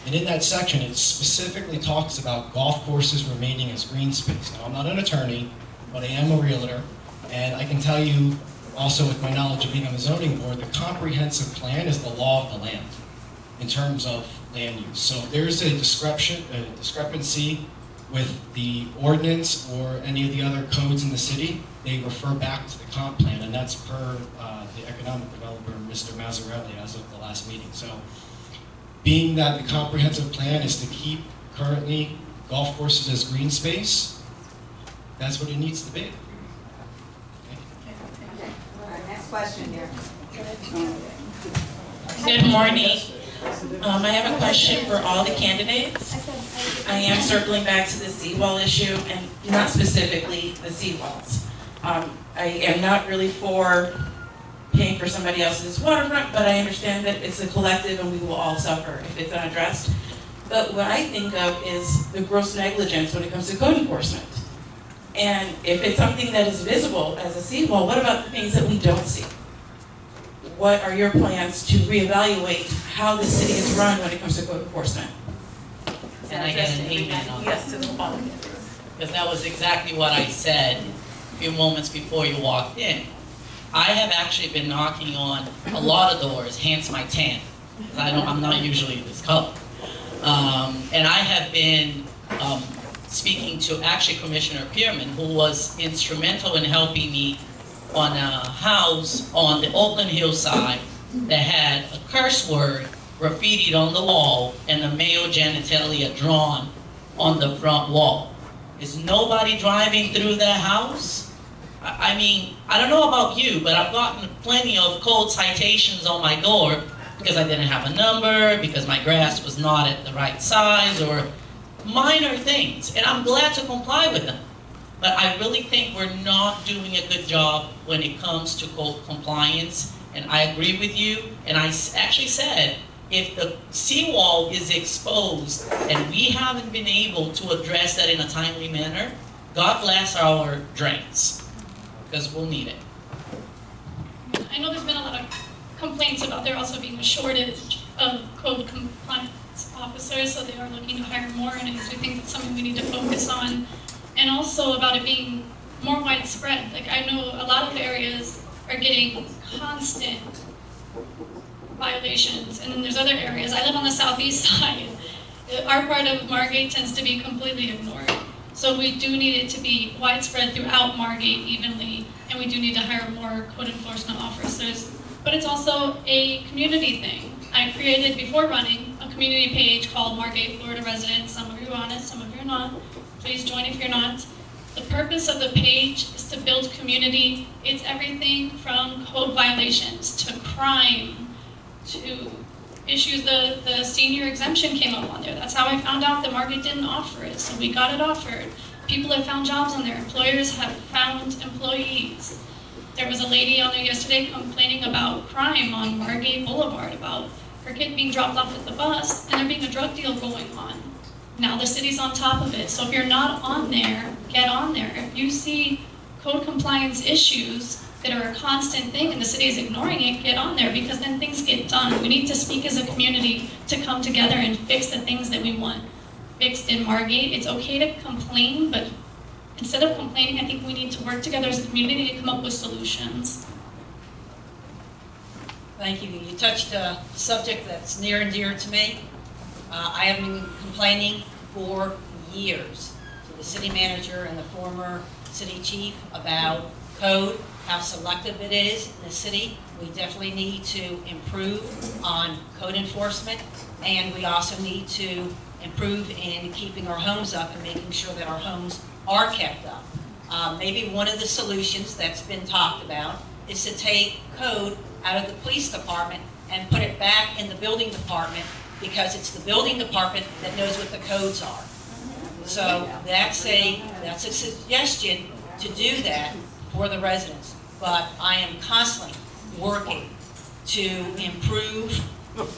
And in that section, it specifically talks about golf courses remaining as green space. Now, I'm not an attorney, but I am a realtor, and I can tell you, also with my knowledge of being on the zoning board, the comprehensive plan is the law of the land in terms of land use. So if there's a discrepancy with the ordinance or any of the other codes in the city, they refer back to the comp plan, and that's per the economic developer, Mr. Mazzarelli, as of the last meeting. So being that the comprehensive plan is to keep currently golf courses as green space, that's what it needs to be. All right, next question here. Good morning. I have a question for all the candidates. I am circling back to the seawall issue, and not specifically the seawalls. I am not really for paying for somebody else's waterfront, but I understand that it's a collective and we will all suffer if it's unaddressed. But what I think of is the gross negligence when it comes to code enforcement. And if it's something that is visible as a seawall, what about the things that we don't see? What are your plans to reevaluate how the city is run when it comes to code enforcement? And I get an amen on that. Because that was exactly what I said a few moments before you walked in. I have actually been knocking on a lot of doors, hence my tan. I'm not usually this color. And I have been speaking to actually Commissioner Pierman, who was instrumental in helping me on a house on the Oakland hillside that had a curse word graffitied on the wall and the male genitalia drawn on the front wall. Is nobody driving through that house? I mean, I don't know about you, but I've gotten plenty of code citations on my door because I didn't have a number, because my grass was not at the right size, or minor things, and I'm glad to comply with them. But I really think we're not doing a good job when it comes to code compliance, and I agree with you, and I actually said, if the seawall is exposed and we haven't been able to address that in a timely manner, God bless our drains, because we'll need it. I know there's been a lot of complaints about there also being a shortage of code compliance officers, so they are looking to hire more, and I do think that's something we need to focus on. And also about it being more widespread. Like, I know a lot of areas are getting constant violations, and then there's other areas. I live on the southeast side. Our part of Margate tends to be completely ignored. So we do need it to be widespread throughout Margate evenly, and we do need to hire more code enforcement officers. But it's also a community thing. I created, before running, a community page called Margate, Florida Residents. Some of you are on it, some of you are not. Please join if you're not. The purpose of the page is to build community. It's everything from code violations to crime to issues. The senior exemption came up on there. That's how I found out that Margate didn't offer it, so we got it offered. People have found jobs on there. Employers have found employees. There was a lady on there yesterday complaining about crime on Margate Boulevard, about her kid being dropped off at the bus and there being a drug deal going on. Now the city's on top of it, so if you're not on there, get on there. If you see code compliance issues that are a constant thing and the city is ignoring it, get on there, because then things get done. We need to speak as a community to come together and fix the things that we want fixed in Margate. It's okay to complain, but instead of complaining, I think we need to work together as a community to come up with solutions. Thank you. You touched a subject that's near and dear to me. I have been complaining for years to the city manager and the former city chief about code, how selective it is in the city. We definitely need to improve on code enforcement, and we also need to improve in keeping our homes up and making sure that our homes are kept up. Maybe one of the solutions that's been talked about is to take code out of the police department and put it back in the building department, because it's the building department that knows what the codes are. So that's a suggestion to do that for the residents. But I am constantly working to improve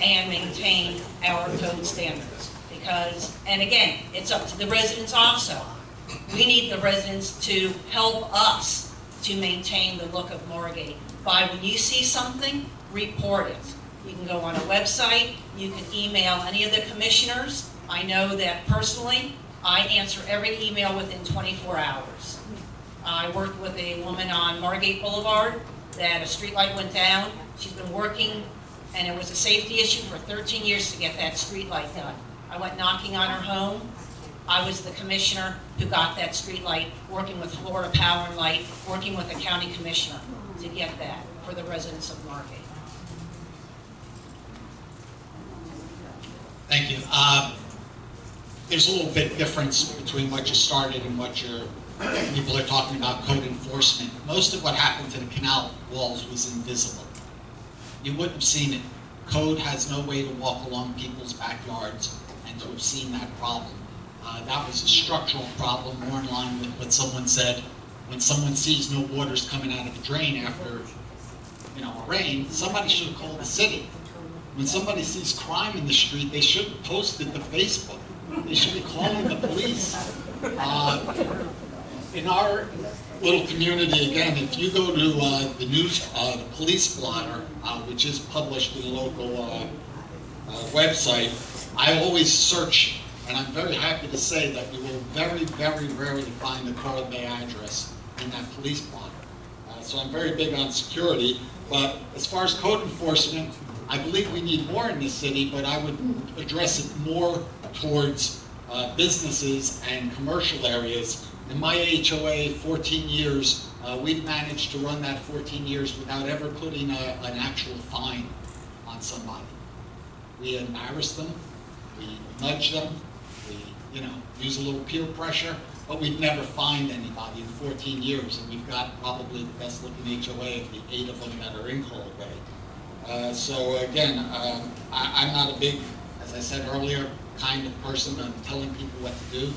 and maintain our code standards. Because, and again, it's up to the residents also. We need the residents to help us to maintain the look of Margate. By when you see something, report it. You can go on a website, you can email any of the commissioners. I know that personally, I answer every email within 24 hours. I worked with a woman on Margate Boulevard that a streetlight went down. She's been working, and it was a safety issue for 13 years to get that streetlight done. I went knocking on her home. I was the commissioner who got that streetlight, working with Florida Power and Light, working with the county commissioner to get that for the residents of Margate. Thank you. There's a little bit difference between what you started and what people are talking about code enforcement. Most of what happened to the canal walls was invisible. You wouldn't have seen it. Code has no way to walk along people's backyards and to have seen that problem. That was a structural problem, more in line with what someone said. When someone sees no water's coming out of a drain after, a rain, somebody should have called the city. When somebody sees crime in the street, they shouldn't post it to Facebook. They should be calling the police. In our little community, again, if you go to the news, the police blotter, which is published in the local website, I always search, and I'm very happy to say that you will very, very rarely find the Coral Bay address in that police blotter. So I'm very big on security, but as far as code enforcement, I believe we need more in this city, but I would address it more towards businesses and commercial areas. In my HOA, 14 years, we've managed to run that 14 years without ever putting an actual fine on somebody. We embarrass them, we nudge them, we use a little peer pressure, but we've never fined anybody in 14 years, and we've got probably the best looking HOA of the 8 of them that are in Coral Bay. So again, I'm not a big, as I said earlier, kind of person on telling people what to do,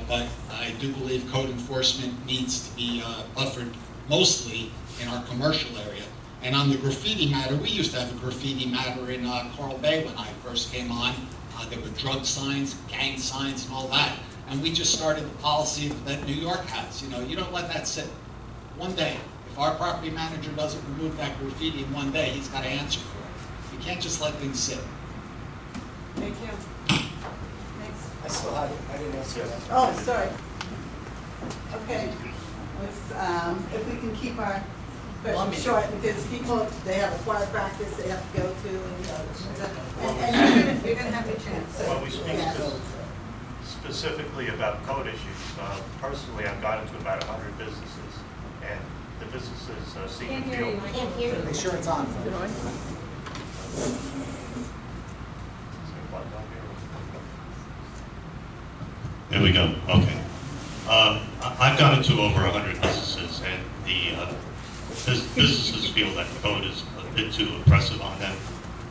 but I do believe code enforcement needs to be buffered mostly in our commercial area. And on the graffiti matter, we used to have a graffiti matter in Coral Bay when I first came on. There were drug signs, gang signs, and all that. And we just started the policy that New York has. You don't let that sit. One day, if our property manager doesn't remove that graffiti in one day, he's got to answer for it. You can't just let things sit. Thank you. Next. I didn't answer that. Oh, sorry. Okay. If we can keep our questions short, because people, they have a choir practice they have to go to, and you're going to have your chance. So, Well, we speak specifically about code issues. Personally, I've gone into about 100 businesses, and the businesses seem to feel... Make sure it's on. There we go, okay. I've gone into over 100 businesses, and the businesses feel that the code is a bit too oppressive on them,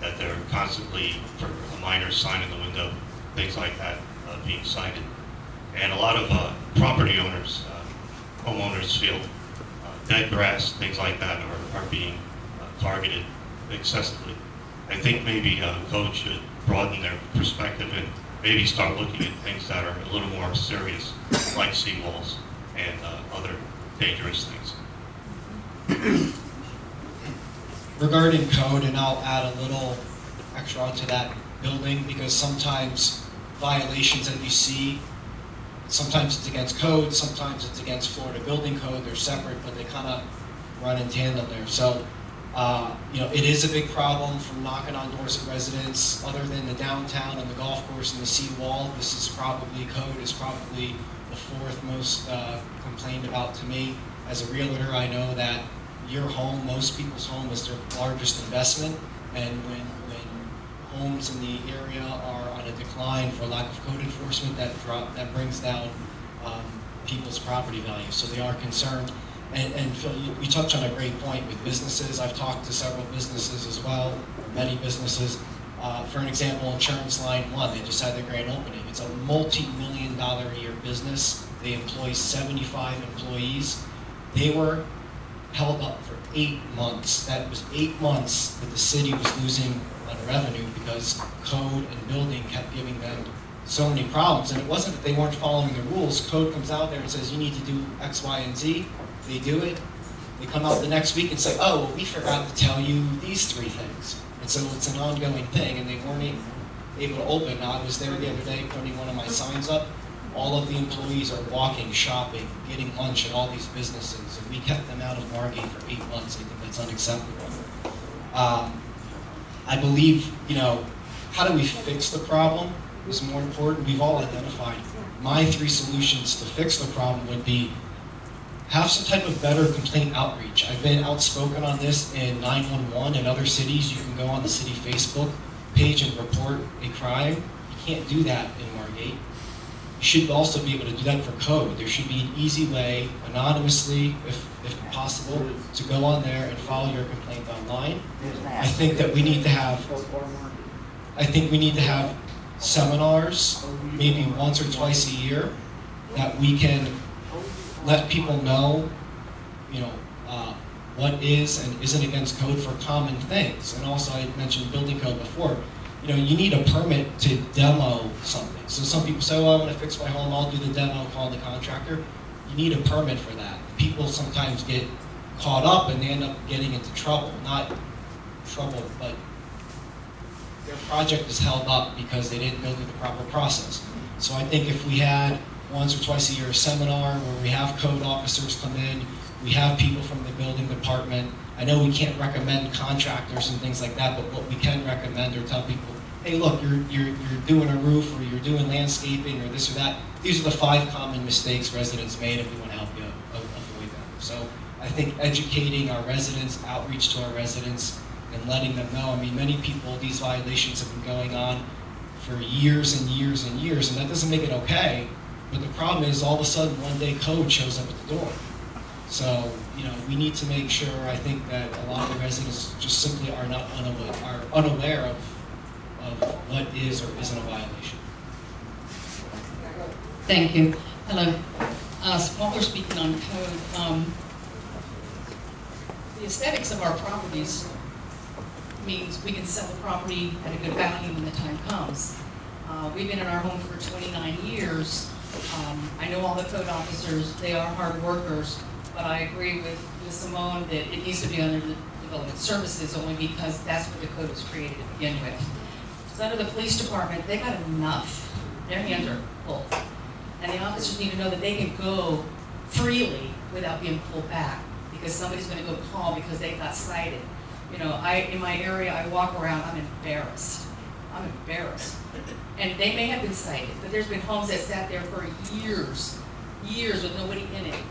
that they're constantly, for a minor sign in the window, things like that being cited. And a lot of property owners, homeowners feel dead grass, things like that are being targeted excessively. I think maybe code should broaden their perspective and maybe start looking at things that are a little more serious, like seawalls and other dangerous things. Regarding code, and I'll add a little extra onto that building, because sometimes violations that you see, sometimes it's against code, sometimes it's against Florida building code. They're separate, but they kind of run in tandem there. So, you know, it is a big problem from knocking on doors of residents. Other than the downtown and the golf course and the seawall, this is probably, code is probably the fourth most complained about to me. As a realtor, I know that your home, most people's home, is their largest investment, and when homes in the area are on a decline for lack of code enforcement, that brings down people's property value. So they are concerned. And Phil, you touched on a great point with businesses. I've talked to several businesses as well, many businesses. For an example, Insurance Line 1, they just had their grand opening. It's a multi-million-dollar-a-year business. They employ 75 employees. They were held up for 8 months. That was 8 months that the city was losing on revenue because code and building kept giving them so many problems. And it wasn't that they weren't following the rules. Code comes out there and says, you need to do X, Y, and Z. They do it. They come out the next week and say, oh, well, we forgot to tell you these 3 things. And so it's an ongoing thing, and they weren't able to open. Now, I was there the other day putting one of my signs up. All of the employees are walking, shopping, getting lunch at all these businesses, and we kept them out of Margate for 8 months. I think that's unacceptable. I believe, you know, how do we fix the problem is more important. We've all identified. My 3 solutions to fix the problem would be have some type of better complaint outreach. I've been outspoken on this in 911 and other cities. You can go on the city Facebook page and report a crime. You can't do that in Margate. You should also be able to do that for code. There should be an easy way, anonymously, if possible, to go on there and file your complaint online. I think that we need to have, seminars, maybe once or twice a year, that we can let people know, you know, what is and isn't against code for common things. And also, I mentioned building code before. You know, you need a permit to demo something. So some people say, well, I want to fix my home, I'll do the demo, call the contractor. You need a permit for that. People sometimes get caught up and they end up getting into trouble. Not trouble, but their project is held up because they didn't go through the proper process. So I think if we had once or twice a year a seminar where we have code officers come in, we have people from the building department. I know we can't recommend contractors and things like that, but what we can recommend or tell people, hey, look, you're doing a roof or you're doing landscaping or this or that. These are the 5 common mistakes residents made, if we want to help you avoid them. So I think educating our residents, outreach to our residents, and letting them know. I mean, many people, these violations have been going on for years and years and years, and that doesn't make it okay. But the problem is, all of a sudden, one day code shows up at the door. So, you know, we need to make sure, I think, that a lot of the residents just simply are not unaware of what is or isn't a violation. Thank you. Hello. So while we're speaking on code, the aesthetics of our properties means we can sell the property at a good value when the time comes. We've been in our home for 29 years. I know all the code officers, they are hard workers, but I agree with Simone that it needs to be under the development services only because that's what the code was created to begin with. So under the police department, they got enough. Their hands are full. And the officers need to know that they can go freely without being pulled back because somebody's going to go call because they got cited. You know, in my area, I walk around, I'm embarrassed. I'm embarrassed. And they may have been cited, but there's been homes that sat there for years with nobody in it.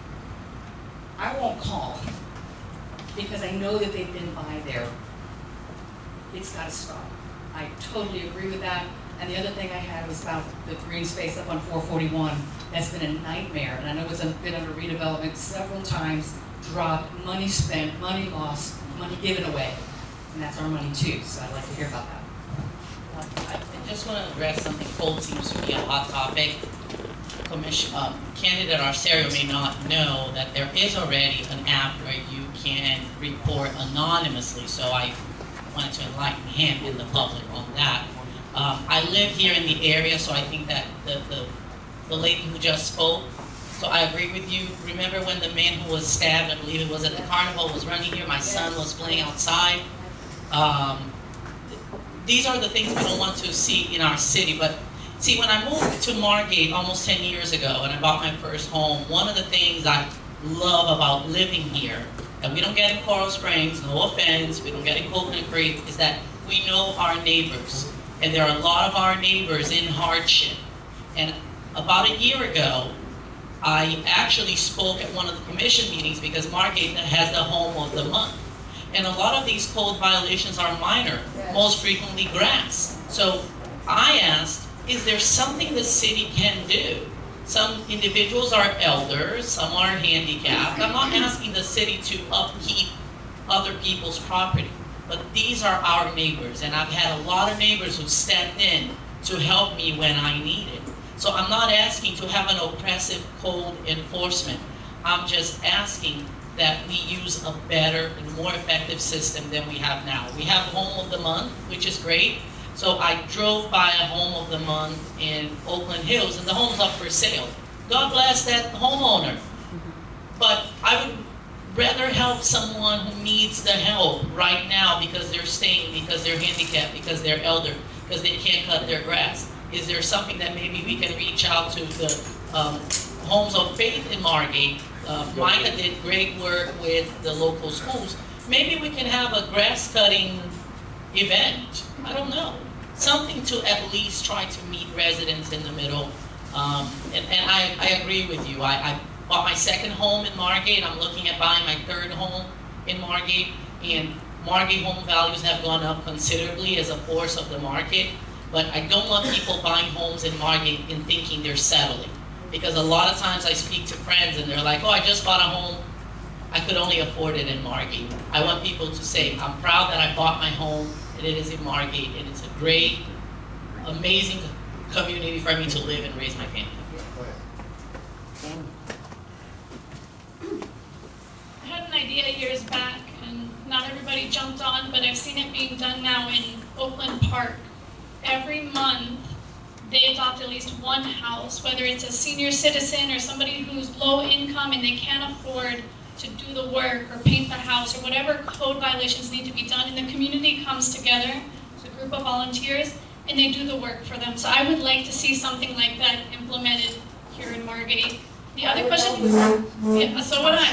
I won't call because I know that they've been by there. It's got to stop. I totally agree with that. And the other thing I had was about the green space up on 441. That's been a nightmare, and I know it's been under redevelopment several times, dropped, money spent, money lost, money given away. And that's our money too, so I'd like to hear about that. I just want to address something. Code seems to be a hot topic. Candidate Arcerio may not know that there is already an app where you can report anonymously, so I wanted to enlighten him and the public on that. I live here in the area, so I think that the lady who just spoke, so I agree with you. Remember when the man who was stabbed, I believe it was at the carnival, was running here, my son was playing outside. These are the things we don't want to see in our city, but see, when I moved to Margate almost 10 years ago and I bought my first home, one of the things I love about living here, that we don't get in Coral Springs, no offense, we don't get in Coconut Creek, is that we know our neighbors. And there are a lot of our neighbors in hardship. And about a year ago, I actually spoke at one of the commission meetings because Margate has the home of the month. And a lot of these code violations are minor, most frequently grass. So I asked, is there something the city can do? Some individuals are elders, some are handicapped. I'm not asking the city to upkeep other people's property, but these are our neighbors, and I've had a lot of neighbors who stepped in to help me when I needed. So I'm not asking to have an oppressive code enforcement. I'm just asking that we use a better and more effective system than we have now. We have Home of the Month, which is great. So I drove by a Home of the Month in Oakland Hills, and the home's up for sale. God bless that homeowner. But I would rather help someone who needs the help right now because they're staying, because they're handicapped, because they're elder, because they can't cut their grass. Is there something that maybe we can reach out to the Homes of Faith in Margate? Micah did great work with the local schools. Maybe we can have a grass cutting event. I don't know. Something to at least try to meet residents in the middle. And I agree with you. I bought my second home in Margate. I'm looking at buying my third home in Margate. And Margate home values have gone up considerably as a force of the market. But I don't want people buying homes in Margate and thinking they're settling. Because a lot of times I speak to friends and they're like, oh, I just bought a home. I could only afford it in Margate. I want people to say, I'm proud that I bought my home and it is in Margate, and it's a great, amazing community for me to live and raise my family. I had an idea years back, and not everybody jumped on, but I've seen it being done now in Oakland Park. Every month, they adopt at least one house, whether it's a senior citizen or somebody who's low income and they can't afford to do the work or paint the house or whatever code violations need to be done, and the community comes together, it's a group of volunteers, and they do the work for them. So I would like to see something like that implemented here in Margate. The other question, yeah, so would I.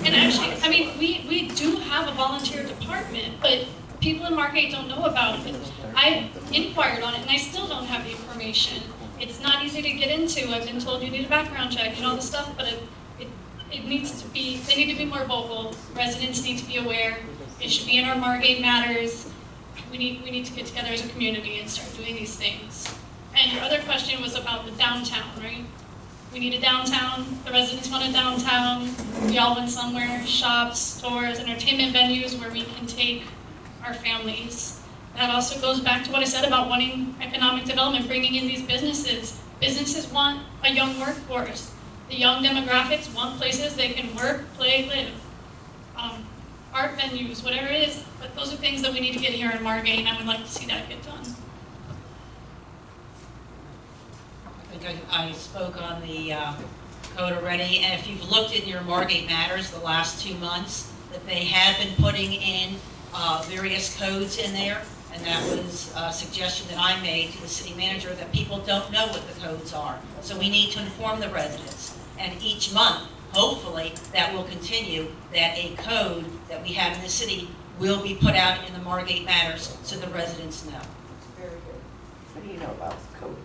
And actually, I mean, we do have a volunteer department, but people in Margate don't know about it. I inquired on it, and I still don't have the information. It's not easy to get into. I've been told you need a background check and all this stuff, but it needs to be, they need to be more vocal. Residents need to be aware. It should be in our Margate Matters. We need to get together as a community and start doing these things. And your other question was about the downtown, right? We need a downtown. The residents want a downtown. We all want somewhere, shops, stores, entertainment venues where we can take our families. That also goes back to what I said about wanting economic development, bringing in these businesses. Businesses want a young workforce. The young demographics want places they can work, play, live. Art venues, whatever it is, but those are things that we need to get here in Margate, and I would like to see that get done. I think I spoke on the code already, and if you've looked in your Margate Matters the last 2 months, that they have been putting in various codes in there, and that was a suggestion that I made to the city manager that people don't know what the codes are. So we need to inform the residents, and each month, hopefully, that will continue, that a code that we have in the city will be put out in the Margate Matters so the residents know. Very good. What do you know about code?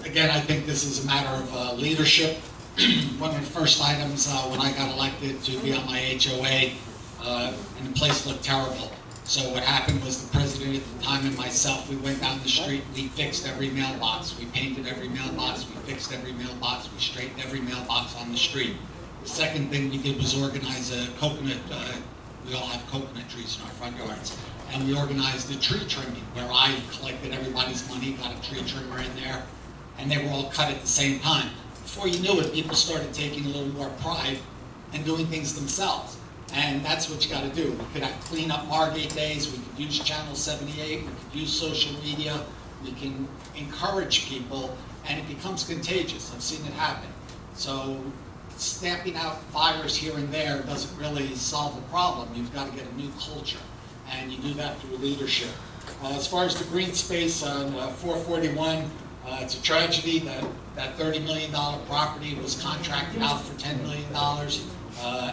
Again, I think this is a matter of leadership. One of the first items when I got elected to be on my HOA, and the place looked terrible. So what happened was the president at the time and myself, we went down the street, we fixed every mailbox, we painted every mailbox, we fixed every mailbox, we straightened every mailbox on the street. The second thing we did was organize a coconut, we all have coconut trees in our front yards, and we organized a tree trimming where I collected everybody's money, got a tree trimmer in there, and they were all cut at the same time. Before you knew it, people started taking a little more pride and doing things themselves. And that's what you got to do. We could have clean up Margate days, we could use Channel 78, we could use social media, we can encourage people, and it becomes contagious. I've seen it happen. So stamping out fires here and there doesn't really solve the problem. You've got to get a new culture, and you do that through leadership. As far as the green space on 441, it's a tragedy that that $30 million property was contracted out for $10 million.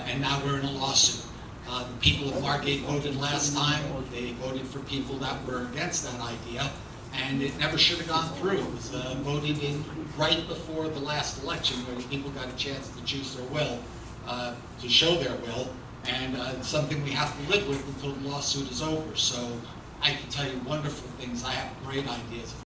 And now we're in a lawsuit. The people of Margate voted last time. They voted for people that were against that idea, and it never should have gone through. It was voted in right before the last election, where the people got a chance to choose their will, to show their will, and it's something we have to live with until the lawsuit is over. So I can tell you wonderful things. I have great ideas.